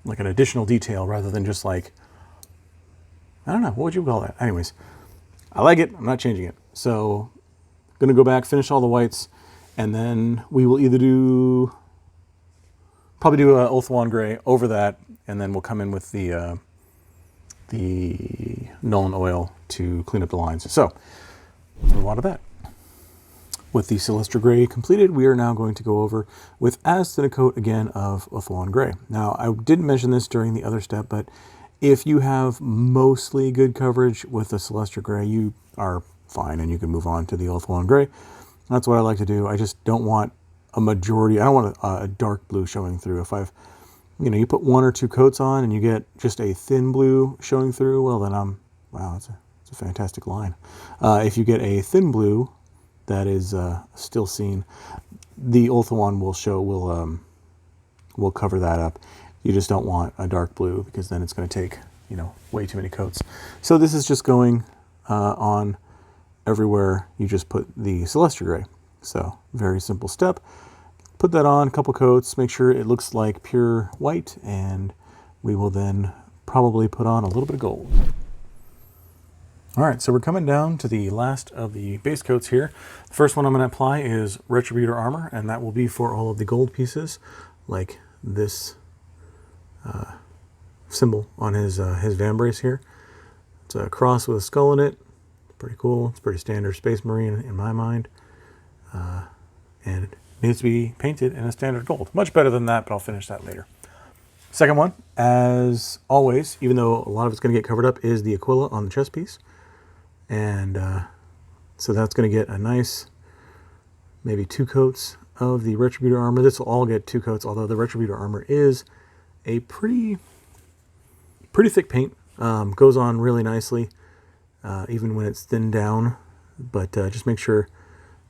like an additional detail rather than just like, I don't know, what would you call that? Anyways, I like it. I'm not changing it. So I'm going to go back, finish all the whites, and then we will either probably do a ULTHUAN gray over that, and then we'll come in with the NULN oil to clean up the lines. So let's move on to that. With the CELESTRA gray completed, we are now going to go over with as thin a coat again of ULTHUAN gray. Now, I didn't mention this during the other step, but if you have mostly good coverage with the CELESTRA gray, you are fine and you can move on to the ULTHUAN gray. That's what I like to do. I just don't want a majority, I don't want a dark blue showing through. If I've, you put one or two coats on and you get just a thin blue showing through, well then wow, it's a fantastic line. If you get a thin blue that is still seen, the ULTHUAN will cover that up. You just don't want a dark blue because then it's going to take, way too many coats. So this is just going on everywhere you just put the CELESTRA gray. So very simple step. Put that on, a couple coats, make sure it looks like pure white, and we will then probably put on a little bit of gold. All right, so we're coming down to the last of the base coats here. The first one I'm going to apply is RETRIBUTOR armor, and that will be for all of the gold pieces, like this symbol on his vambrace here. It's a cross with a skull in it. Pretty cool. It's pretty standard Space Marine in my mind. And it needs to be painted in a standard gold. Much better than that, but I'll finish that later. Second one, as always, even though a lot of it's going to get covered up, is the Aquila on the chest piece. And so that's going to get a nice, maybe 2 coats of the RETRIBUTOR armor. This will all get 2 coats, although the RETRIBUTOR armor is a pretty thick paint. Goes on really nicely, even when it's thinned down. But just make sure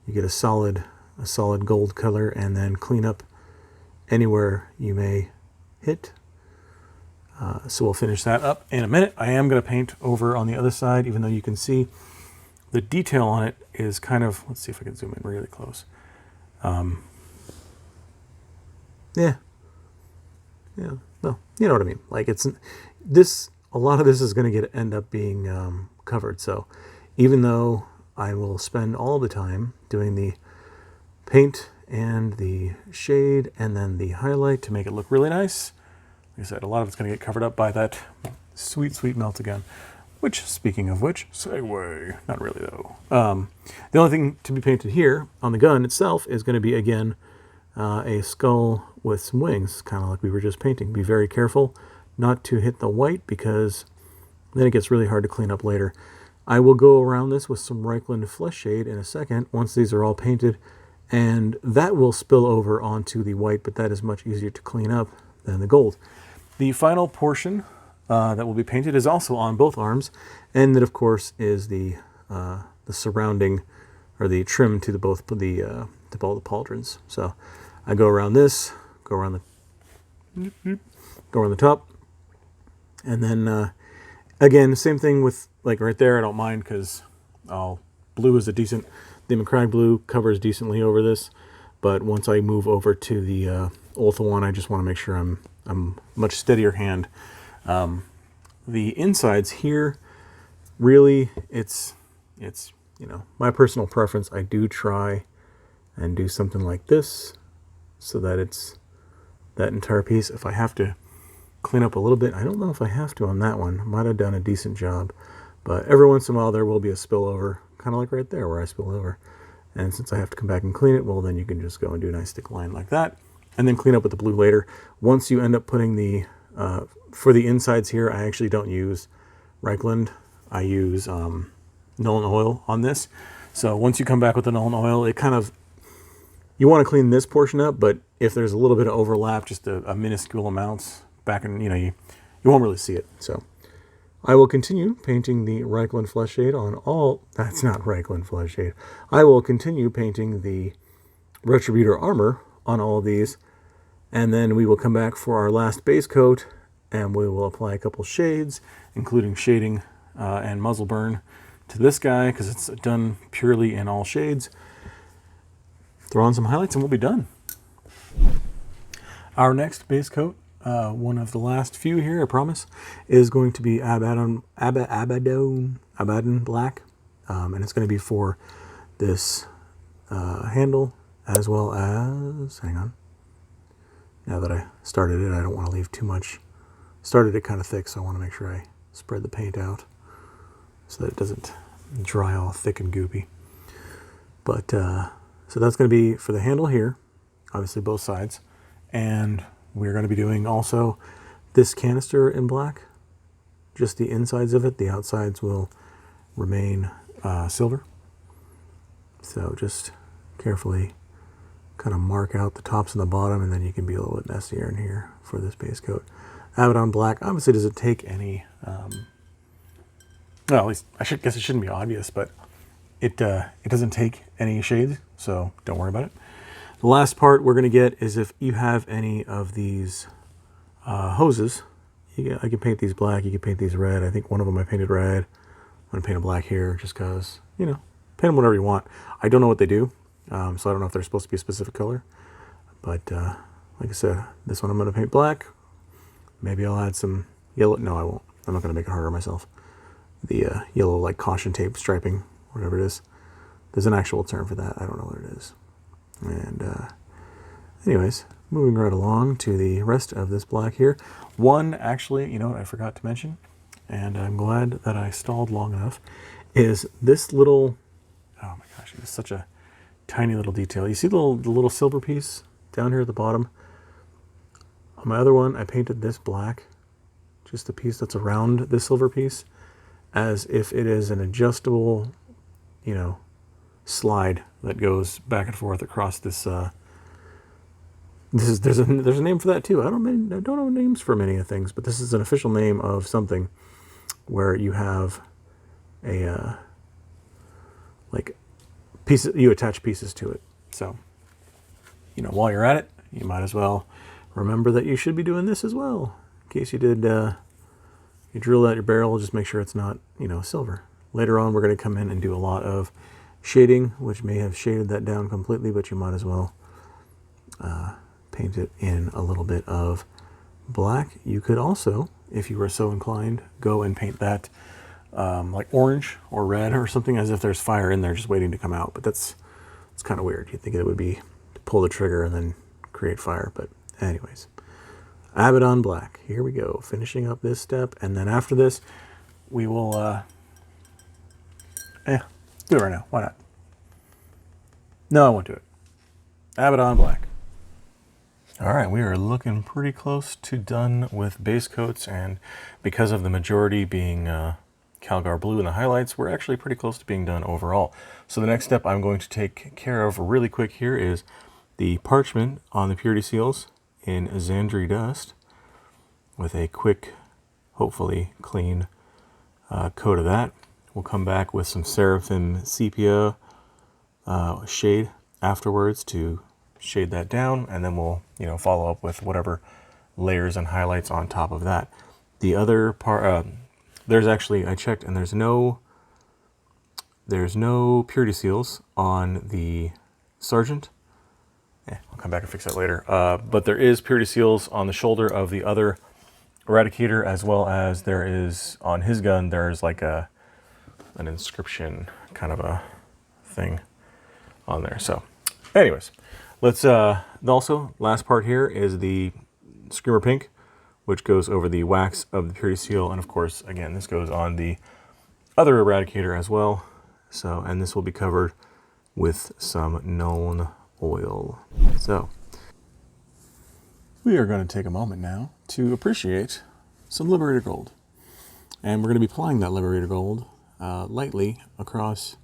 you get a solid gold color, and then clean up anywhere you may hit. So we'll finish that up in a minute. I am going to paint over on the other side, even though you can see the detail on it is kind of, let's see if I can zoom in really close. Yeah, well, you know what I mean. Like a lot of this is going to end up being covered. So even though I will spend all the time doing the paint and the shade and then the highlight to make it look really nice, like I said, a lot of it's going to get covered up by that sweet, sweet Melta gun. Which, speaking of which, segue. Not really, though. The only thing to be painted here on the gun itself is going to be, again, a skull with some wings, kind of like we were just painting. Be very careful not to hit the white because then it gets really hard to clean up later. I will go around this with some Reikland Flesh Shade in a second once these are all painted, and that will spill over onto the white, but that is much easier to clean up than the gold. The final portion that will be painted is also on both arms, and that of course is the surrounding, or the trim to both the pauldrons. So I go around this, go around the top, and then again, same thing with like right there. I don't mind because blue is a decent. The MACRAGGE blue covers decently over this, but once I move over to the ULTHUAN, I just want to make sure I'm much steadier hand. The insides here, really, it's you know, my personal preference. I do try and do something like this so that it's that entire piece. If I have to clean up a little bit, I don't know if I have to on that one. Might have done a decent job, but every once in a while there will be a spillover, kind of like right there where I spill over. And since I have to come back and clean it, well, then you can just go and do a nice thick line like that, and then clean up with the blue later. Once you end up putting the, for the insides here, I actually don't use Reikland. I use NULN oil on this. So once you come back with the NULN oil, it kind of, you want to clean this portion up, but if there's a little bit of overlap, just a minuscule amounts back in, you know, you won't really see it. So I will continue painting the Reikland Flesh Shade on all, that's not Reikland Flesh Shade. I will continue painting the Retributor armor on all of these, and then we will come back for our last base coat, and we will apply a couple shades, including shading and muzzle burn to this guy, because it's done purely in all shades. Throw on some highlights and we'll be done. Our next base coat, one of the last few here, I promise, is going to be Abaddon Black, and it's going to be for this handle, as well as, hang on, now that I started it, I don't want to leave too much. Started it kind of thick, so I want to make sure I spread the paint out so that it doesn't dry all thick and goopy. But so that's going to be for the handle here, obviously both sides, and we're going to be doing also this canister in black, just the insides of it. The outsides will remain silver. So just carefully kind of mark out the tops and the bottom, and then you can be a little bit messier in here for this base coat. Abaddon Black obviously doesn't take any, well, at least I guess it shouldn't be obvious, but it doesn't take any shades, so don't worry about it. The last part we're going to get is if you have any of these hoses. I can paint these black, you can paint these red. I think one of them I painted red. I'm going to paint a black here just because, you know, paint them whatever you want. I don't know what they do, so I don't know if they're supposed to be a specific color. But like I said, this one I'm going to paint black. Maybe I'll add some yellow. No, I won't. I'm not going to make it harder on myself. The yellow, like caution tape striping, whatever it is. There's an actual term for that. I don't know what it is. And anyways, moving right along to the rest of this black here. One, actually, you know what I forgot to mention, and I'm glad that I stalled long enough, is this little, oh my gosh, it's such a tiny little detail. You see the little silver piece down here at the bottom? On my other one, I painted this black, just the piece that's around this silver piece, as if it is an adjustable, you know, slide that goes back and forth across this. There's a name for that too. I don't know names for many of things, but this is an official name of something where you have a like piece. You attach pieces to it. So, you know, while you're at it, you might as well remember that you should be doing this as well. In case you did, you drill out your barrel, just make sure it's not, you know, silver. Later on, we're going to come in and do a lot of shading, which may have shaded that down completely, but you might as well paint it in a little bit of black. You could also, if you were so inclined, go and paint that like orange or red or something, as if there's fire in there just waiting to come out. But it's kind of weird. You'd think it would be to pull the trigger and then create fire. But anyways, Abaddon Black. Here we go, finishing up this step, and then after this, we will do it right now. Why not? No, I won't do it. Abaddon Black. All right, we are looking pretty close to done with base coats, and because of the majority being CALGAR blue in the highlights, we're actually pretty close to being done overall. So the next step I'm going to take care of really quick here is the parchment on the purity seals in ZANDRI dust with a quick, hopefully clean coat of that. We'll come back with some Seraphim sepia shade afterwards to shade that down, and then we'll follow up with whatever layers and highlights on top of that. The other part, there's actually, I checked, and there's no purity seals on the Sergeant. I'll come back and fix that later. But there is purity seals on the shoulder of the other Eradicator, as well as there is on his gun. There's like an inscription kind of a thing on there. So anyways, let's also, last part here is the Screamer Pink, which goes over the wax of the purity seal, and of course, again, this goes on the other Eradicator as well. So, and this will be covered with some NULN oil. So we are going to take a moment now to appreciate some Liberator Gold, and we're going to be applying that Liberator Gold lightly across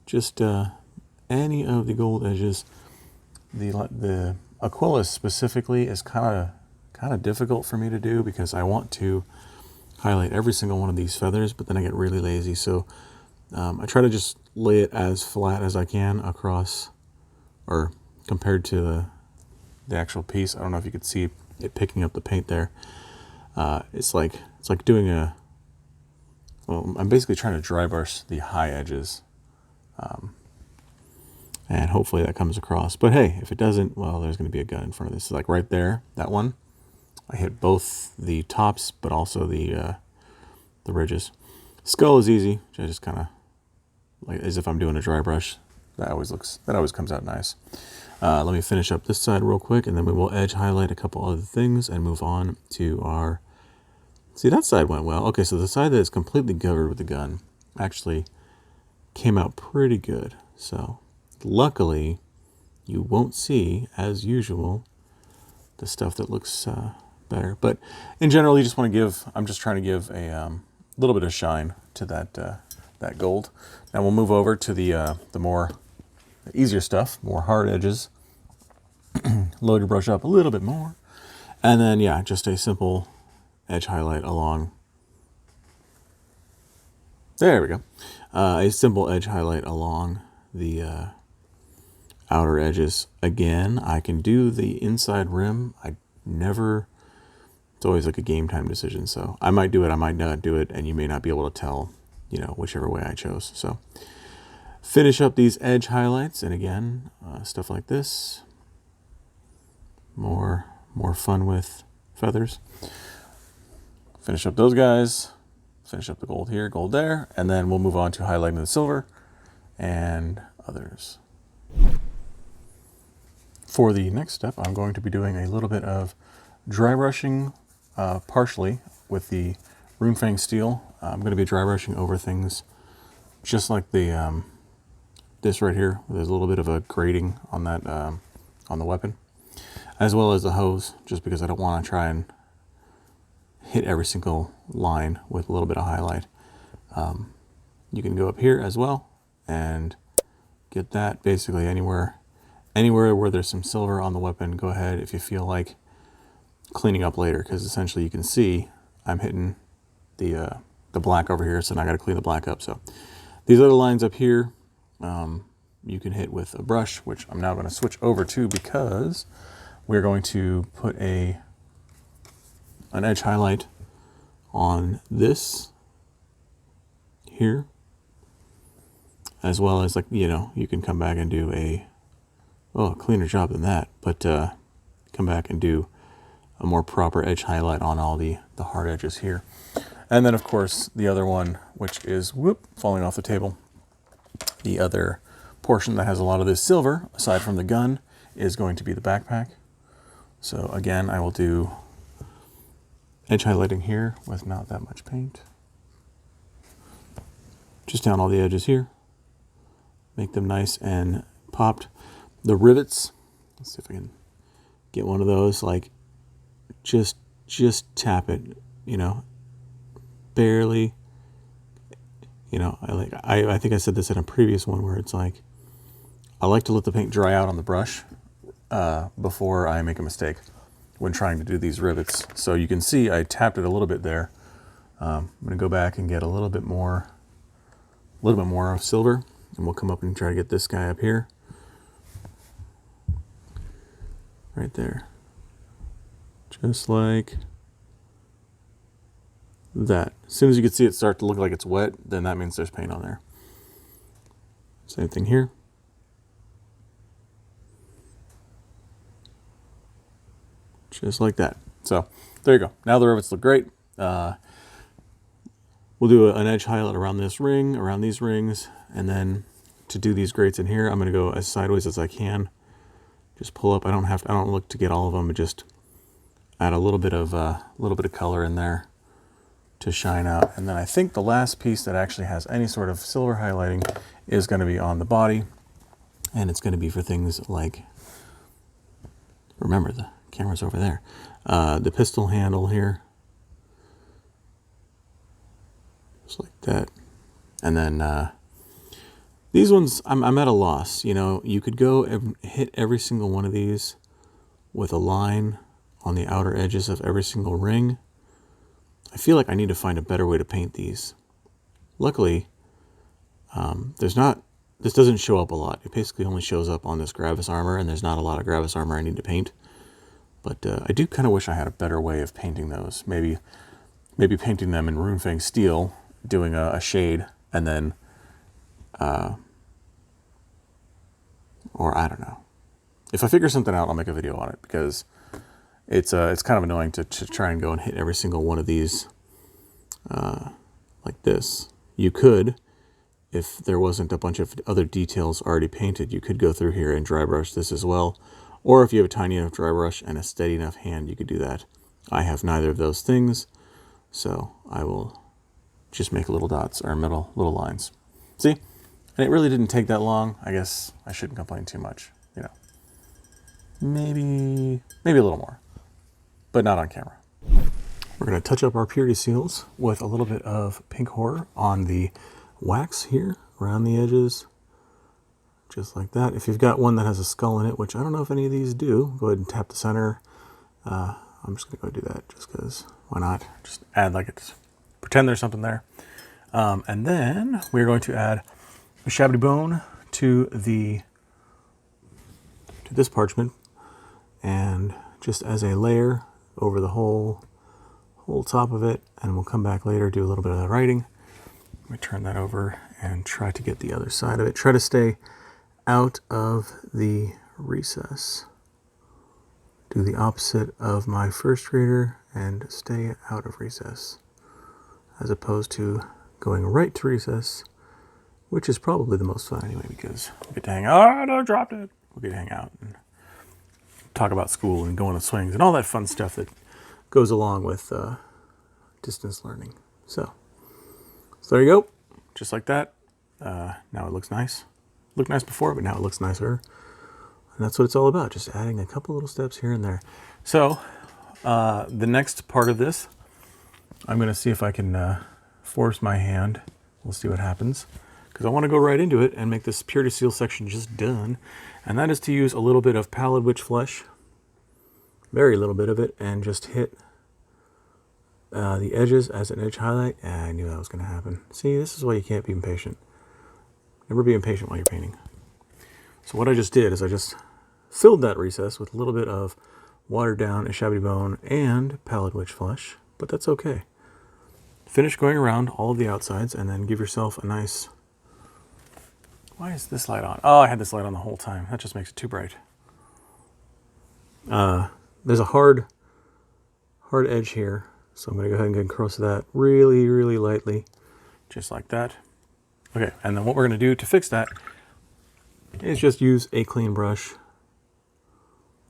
just any of the gold edges. The Aquila specifically is kind of difficult for me to do because I want to highlight every single one of these feathers, but then I get really lazy. So I try to just lay it as flat as I can across, or compared to the actual piece. I don't know if you could see it picking up the paint there. It's like doing well, I'm basically trying to dry brush the high edges. And hopefully that comes across. But hey, if it doesn't, well, there's going to be a gun in front of this. Like right there, that one, I hit both the tops, but also the ridges. Skull is easy. I just kind of, like as if I'm doing a dry brush. That always comes out nice. Let me finish up this side real quick, and then we will edge highlight a couple other things and move on to our, see, that side went well. Okay, so the side that is completely covered with the gun actually came out pretty good. So luckily, you won't see, as usual, the stuff that looks better. But in general, you just want to give, I'm just trying to give a little bit of shine to that gold. Now we'll move over to the more easier stuff, more hard edges. Load your brush up a little bit more. And then, yeah, just a simple edge highlight along. There we go. A simple edge highlight along the outer edges. Again, I can do the inside rim. It's always like a game time decision. So I might do it, I might not do it, and you may not be able to tell, whichever way I chose. So finish up these edge highlights, and again, stuff like this. More fun with feathers. Finish up those guys. Finish up the gold here, gold there, and then we'll move on to highlighting the silver and others. For the next step, I'm going to be doing a little bit of dry brushing, partially with the RUNEFANG steel. I'm going to be dry brushing over things just like the this right here. There's a little bit of a grading on that on the weapon, as well as the hose, just because I don't want to try and hit every single line with a little bit of highlight. You can go up here as well and get that basically anywhere where there's some silver on the weapon. Go ahead if you feel like cleaning up later, because essentially you can see I'm hitting the black over here, so now I got to clean the black up. So these other lines up here, you can hit with a brush, which I'm now going to switch over to, because we're going to put an edge highlight on this here, as well as, like, you can come back and do a cleaner job than that, but come back and do a more proper edge highlight on all the hard edges here. And then of course the other one, which is falling off the table, the other portion that has a lot of this silver aside from the gun is going to be the backpack. So again, I will do edge highlighting here with not that much paint, just down all the edges here, make them nice and popped. The rivets, let's see if I can get one of those, like just tap it, you know, barely. You know, I think I said this in a previous one where it's like, I like to let the paint dry out on the brush before I make a mistake when trying to do these rivets. So you can see I tapped it a little bit there. I'm going to go back and get a little bit more of silver, and we'll come up and try to get this guy up here. Right there. Just like that. As soon as you can see it start to look like it's wet, then that means there's paint on there. Same thing here. Just like that. So there you go. Now the rivets look great. We'll do an edge highlight around this ring, around these rings, and then to do these grates in here, I'm going to go as sideways as I can. Just pull up. I don't look to get all of them, but just add a little bit of color in there to shine out. And then I think the last piece that actually has any sort of silver highlighting is going to be on the body, and it's going to be for things like, remember the camera's over there, the pistol handle here, just like that. And then these ones, I'm at a loss. You know, you could go and hit every single one of these with a line on the outer edges of every single ring. I feel like I need to find a better way to paint these. Luckily, this doesn't show up a lot. It basically only shows up on this Gravis armor, and there's not a lot of Gravis armor I need to paint. But I do kind of wish I had a better way of painting those. Maybe painting them in RUNEFANG steel, doing a shade, and then, or I don't know. If I figure something out, I'll make a video on it, because it's kind of annoying to try and go and hit every single one of these like this. You could, if there wasn't a bunch of other details already painted, you could go through here and dry brush this as well. Or if you have a tiny enough dry brush and a steady enough hand, you could do that. I have neither of those things, so I will just make little dots or little lines. See? And it really didn't take that long. I guess I shouldn't complain too much, you know. Maybe a little more, but not on camera. We're going to touch up our purity seals with a little bit of pink horror on the wax here around the edges, just like that. If you've got one that has a skull in it, which I don't know if any of these do, go ahead and tap the center. I'm just going to go do that just because, why not? Just add like it's, pretend there's something there. And then we're going to add a USHABTI bone to this parchment, and just as a layer over the whole top of it, and we'll come back later, do a little bit of the writing. Let me turn that over and try to get the other side of it. Try to stay out of the recess. Do the opposite of my first grader and stay out of recess, as opposed to going right to recess, which is probably the most fun anyway, because we get to hang out. Oh, I dropped it. We get to hang out and talk about school and go on the swings and all that fun stuff that goes along with distance learning. So there you go, just like that. Now it looks nice. Looked nice before, but now it looks nicer. And that's what it's all about, just adding a couple little steps here and there. So the next part of this, I'm going to see if I can force my hand. We'll see what happens, because I want to go right into it and make this purity seal section just done. And that is to use a little bit of PALLID witch flesh, very little bit of it, and just hit the edges as an edge highlight. And I knew that was going to happen. See, this is why you can't be impatient. Never be impatient while you're painting. So what I just did is I just filled that recess with a little bit of watered down USHABTI bone and PALLID witch flesh, but that's okay. Finish going around all of the outsides, and then give yourself a nice... Why is this light on? Oh, I had this light on the whole time. That just makes it too bright. There's a hard edge here, so I'm going to go ahead and get across that really, really lightly, just like that. Okay, and then what we're going to do to fix that is just use a clean brush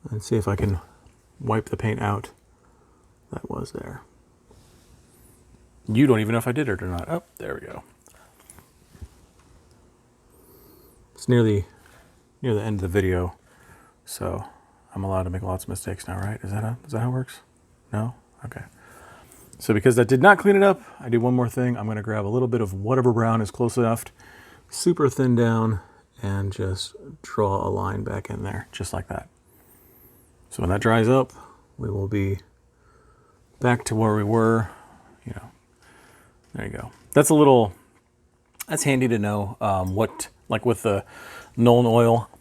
and see if I can wipe the paint out that was there. You don't even know if I did it or not. Oh, there we go. It's near the end of the video, so I'm allowed to make lots of mistakes now, right? Is that how it works? No? Okay. So because that did not clean it up, I do one more thing. I'm going to grab a little bit of whatever brown is close enough, super thin down, and just draw a line back in there, just like that. So when that dries up, we will be back to where we were, you know. There you go. That's handy to know what, like with the NULN oil,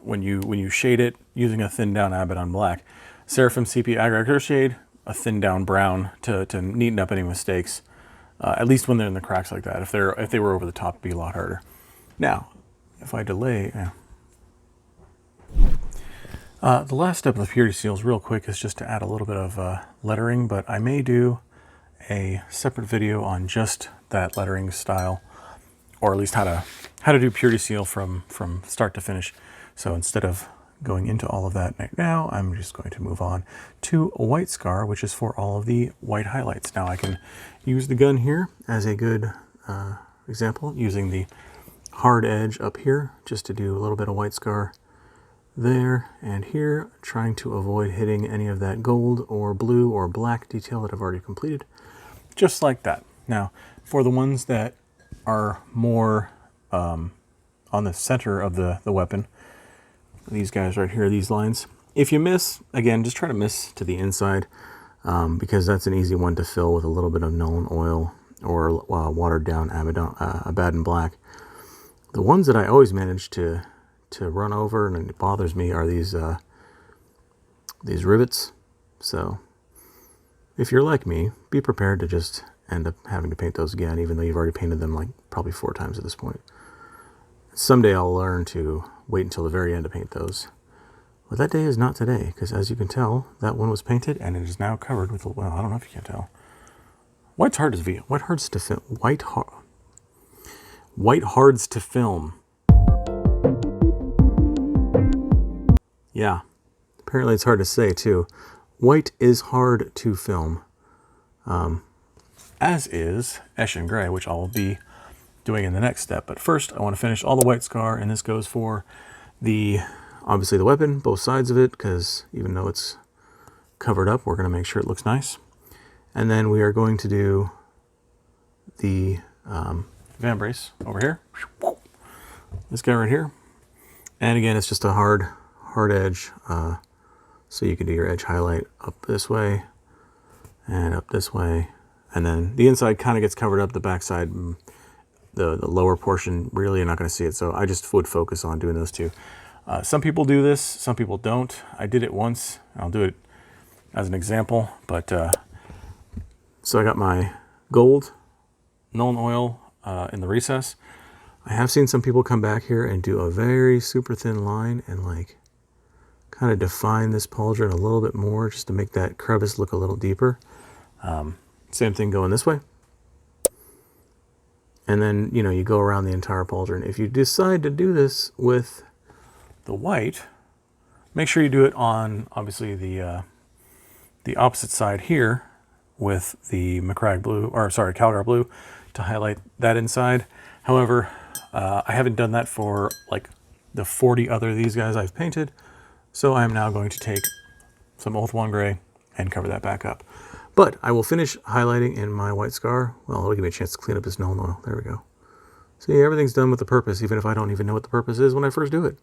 when you shade it using a thin down Abaddon black, Seraphim CP Aggregator shade, a thin down brown to neaten up any mistakes, at least when they're in the cracks like that. If they were over the top, it'd be a lot harder. Now, if I delay, the last step of the purity seals real quick is just to add a little bit of lettering, but I may do a separate video on just that lettering style, or at least how to do purity seal from start to finish. So instead of going into all of that right now, I'm just going to move on to a white scar, which is for all of the white highlights. Now I can use the gun here as a good example, using the hard edge up here just to do a little bit of white scar there and here, trying to avoid hitting any of that gold or blue or black detail that I've already completed, just like that. Now, for the ones that are more on the center of the weapon, these guys right here, these lines, if you miss, again, just try to miss to the inside, because that's an easy one to fill with a little bit of NULN oil or watered down Abaddon black. The ones that I always manage to run over and it bothers me are these rivets. So if you're like me, be prepared to just end up having to paint those again, even though you've already painted them like probably 4 times at this point. Someday I'll learn to wait until the very end to paint those. But that day is not today, because as you can tell, that one was painted and it is now covered with, well, I don't know if you can tell. White hards to film. White hards to film. Yeah, apparently it's hard to say too. White is hard to film, as is ESHIN Gray, which I'll be doing in the next step. But first, I want to finish all the white scar, and this goes for obviously the weapon, both sides of it, because even though it's covered up, we're going to make sure it looks nice. And then we are going to do the van brace over here. This guy right here. And again, it's just a hard edge, so you can do your edge highlight up this way and up this way, and then the inside kind of gets covered up. The backside, the lower portion, really you're not going to see it, so I just would focus on doing those two. Some people do this, some people don't. I did it once, and I'll do it as an example. But so I got my gold NULN oil in the recess. I have seen some people come back here and do a very super thin line and like kind of define this pauldron a little bit more, just to make that crevice look a little deeper. Same thing going this way. And then, you know, you go around the entire pauldron. If you decide to do this with the white, make sure you do it on, obviously, the opposite side here with the MACRAGGE blue, or sorry, CALGAR blue, to highlight that inside. However, I haven't done that for like the 40 other of these guys I've painted. So I'm now going to take some ULTHUAN gray and cover that back up. But I will finish highlighting in my white scar. Well, it'll give me a chance to clean up this NULN oil. There we go. See, everything's done with a purpose, even if I don't even know what the purpose is when I first do it.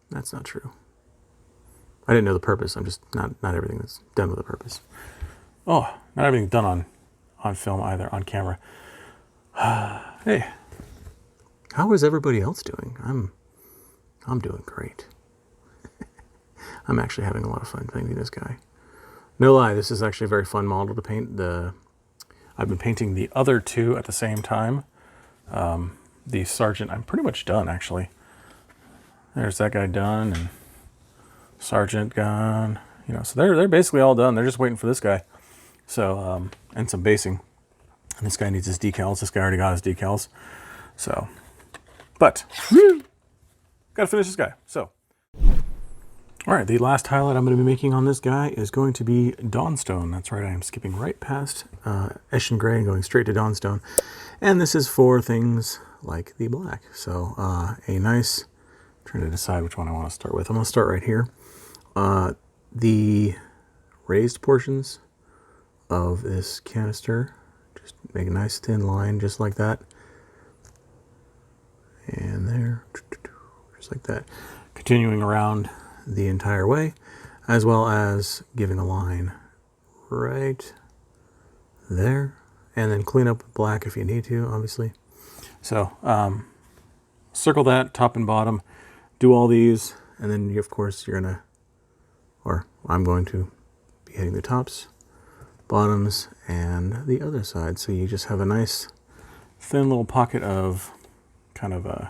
That's not true. I didn't know the purpose. I'm just not everything that's done with a purpose. Oh, not everything's done on film either, on camera. Hey, how is everybody else doing? I'm doing great. I'm actually having a lot of fun painting this guy. No lie, this is actually a very fun model to paint. I've been painting the other two at the same time. The Sergeant, I'm pretty much done actually. There's that guy done, and Sergeant gone. You know, so they're basically all done. They're just waiting for this guy. So and some basing. And this guy needs his decals. This guy already got his decals. So, but gotta finish this guy. So. All right, the last highlight I'm going to be making on this guy is going to be DAWNSTONE. That's right, I am skipping right past ESHIN Gray and going straight to DAWNSTONE. And this is for things like the black. So a nice, I'm trying to decide which one I want to start with. I'm going to start right here. the raised portions of this canister, just make a nice thin line just like that, and there, just like that, continuing around the entire way, as well as giving a line right there, and then clean up with black if you need to, obviously. So circle that top and bottom, do all these, and then you, of course you're gonna, or I'm going to be hitting the tops, bottoms, and the other side. So you just have a nice thin little pocket of kind of the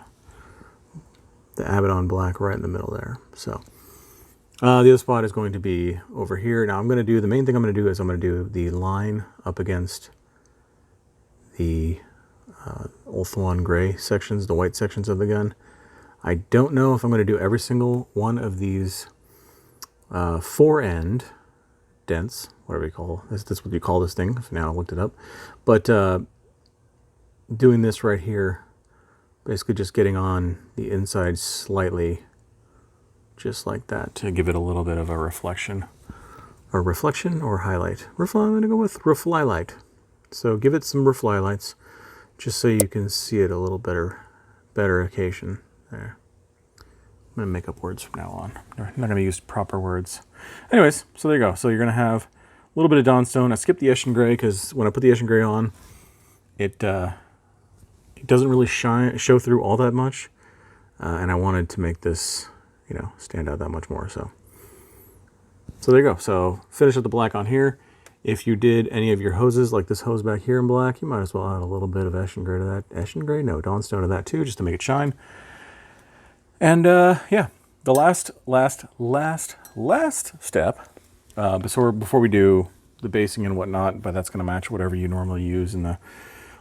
Abaddon black right in the middle there. So the other spot is going to be over here. Now I'm going to do, the main thing I'm going to do is I'm going to do the line up against the ULTHUAN gray sections, the white sections of the gun. I don't know if I'm going to do every single one of these fore-end dents, whatever you call this. That's what you call this thing. Now I looked it up. But doing this right here, basically just getting on the inside slightly, just like that, to give it a little bit of a reflection. Or reflection or highlight. I'm going to go with reflight. So give it some reflights, just so you can see it a little better occasion there. I'm going to make up words from now on. I'm not going to use proper words. Anyways, so there you go. So you're going to have a little bit of Dawnstone. I skipped the ESHIN gray because when I put the ESHIN gray on, it doesn't really show through all that much, and I wanted to make this, you know, stand out that much more. So there you go. So finish with the black on here. If you did any of your hoses, like this hose back here in black, you might as well add a little bit of ESHIN gray to that. ESHIN gray? No, Dawnstone to that too, just to make it shine. And yeah, the last step, before we do the basing and whatnot, but that's going to match whatever you normally use and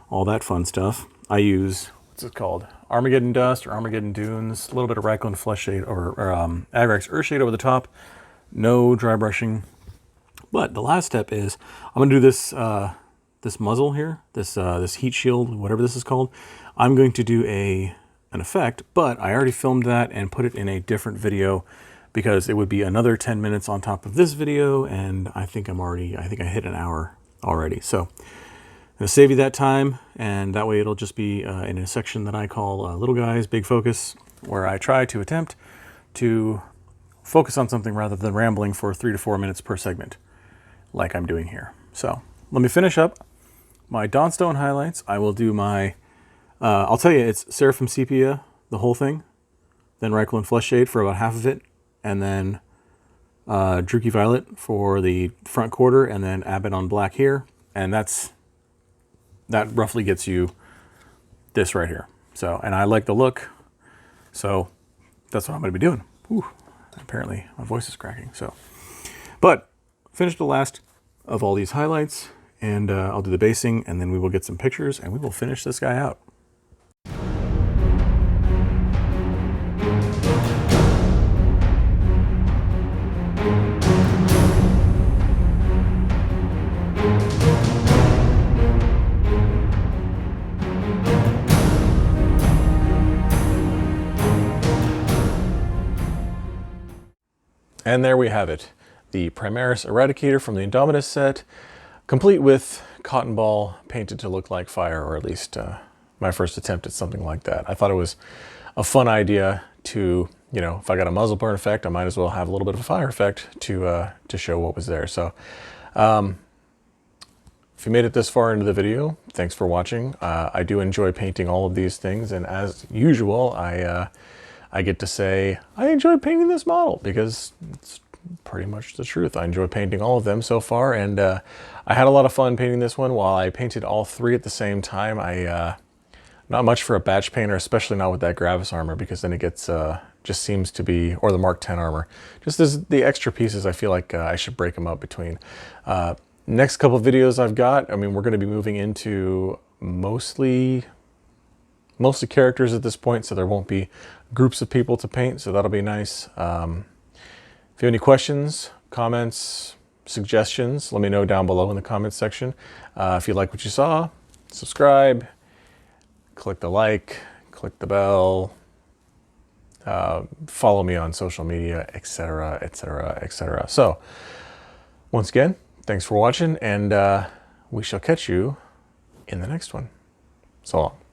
all that fun stuff. I use, what's it called? Armageddon Dust or Armageddon Dunes, a little bit of Reikland Flesh Shade or Agrax Earth Shade over the top. No dry brushing. But the last step is I'm going to do this this muzzle here, this heat shield, whatever this is called. I'm going to do an effect, but I already filmed that and put it in a different video because it would be another 10 minutes on top of this video, and I think I hit an hour already. So I'm going to save you that time, and that way it'll just be in a section that I call Little Guys, Big Focus, where I try to attempt to focus on something rather than rambling for 3 to 4 minutes per segment, like I'm doing here. So let me finish up my Dawnstone highlights. I will do my, I'll tell you, it's Seraphim Sepia, the whole thing, then Reikland Flesh Shade for about half of it, and then Druchii Violet for the front quarter, and then Abaddon Black here, and that roughly gets you this right here. So, and I like the look, so that's what I'm going to be doing. Whew. Apparently my voice is cracking. So, but finish the last of all these highlights, and I'll do the basing, and then we will get some pictures, and we will finish this guy out. And there we have it, the Primaris Eradicator from the Indomitus set, complete with cotton ball painted to look like fire, or at least my first attempt at something like that. I thought it was a fun idea to, you know, if I got a muzzle burn effect, I might as well have a little bit of a fire effect to show what was there. So if you made it this far into the video, thanks for watching. I do enjoy painting all of these things, and as usual, I get to say, I enjoy painting this model because it's pretty much the truth. I enjoy painting all of them so far, and I had a lot of fun painting this one. While I painted all three at the same time, not much for a batch painter, especially not with that Gravis armor, because then it gets, just seems to be, or the Mark 10 armor. Just as the extra pieces, I feel like I should break them up between. Next couple of videos I've got, I mean, we're going to be moving into mostly characters at this point, so there won't be groups of people to paint, so that'll be nice. If you have any questions, comments, suggestions, let me know down below in the comments section. If you like what you saw, subscribe, click the like, click the bell, follow me on social media, etc., etc., etc. So, once again, thanks for watching, and we shall catch you in the next one. So long.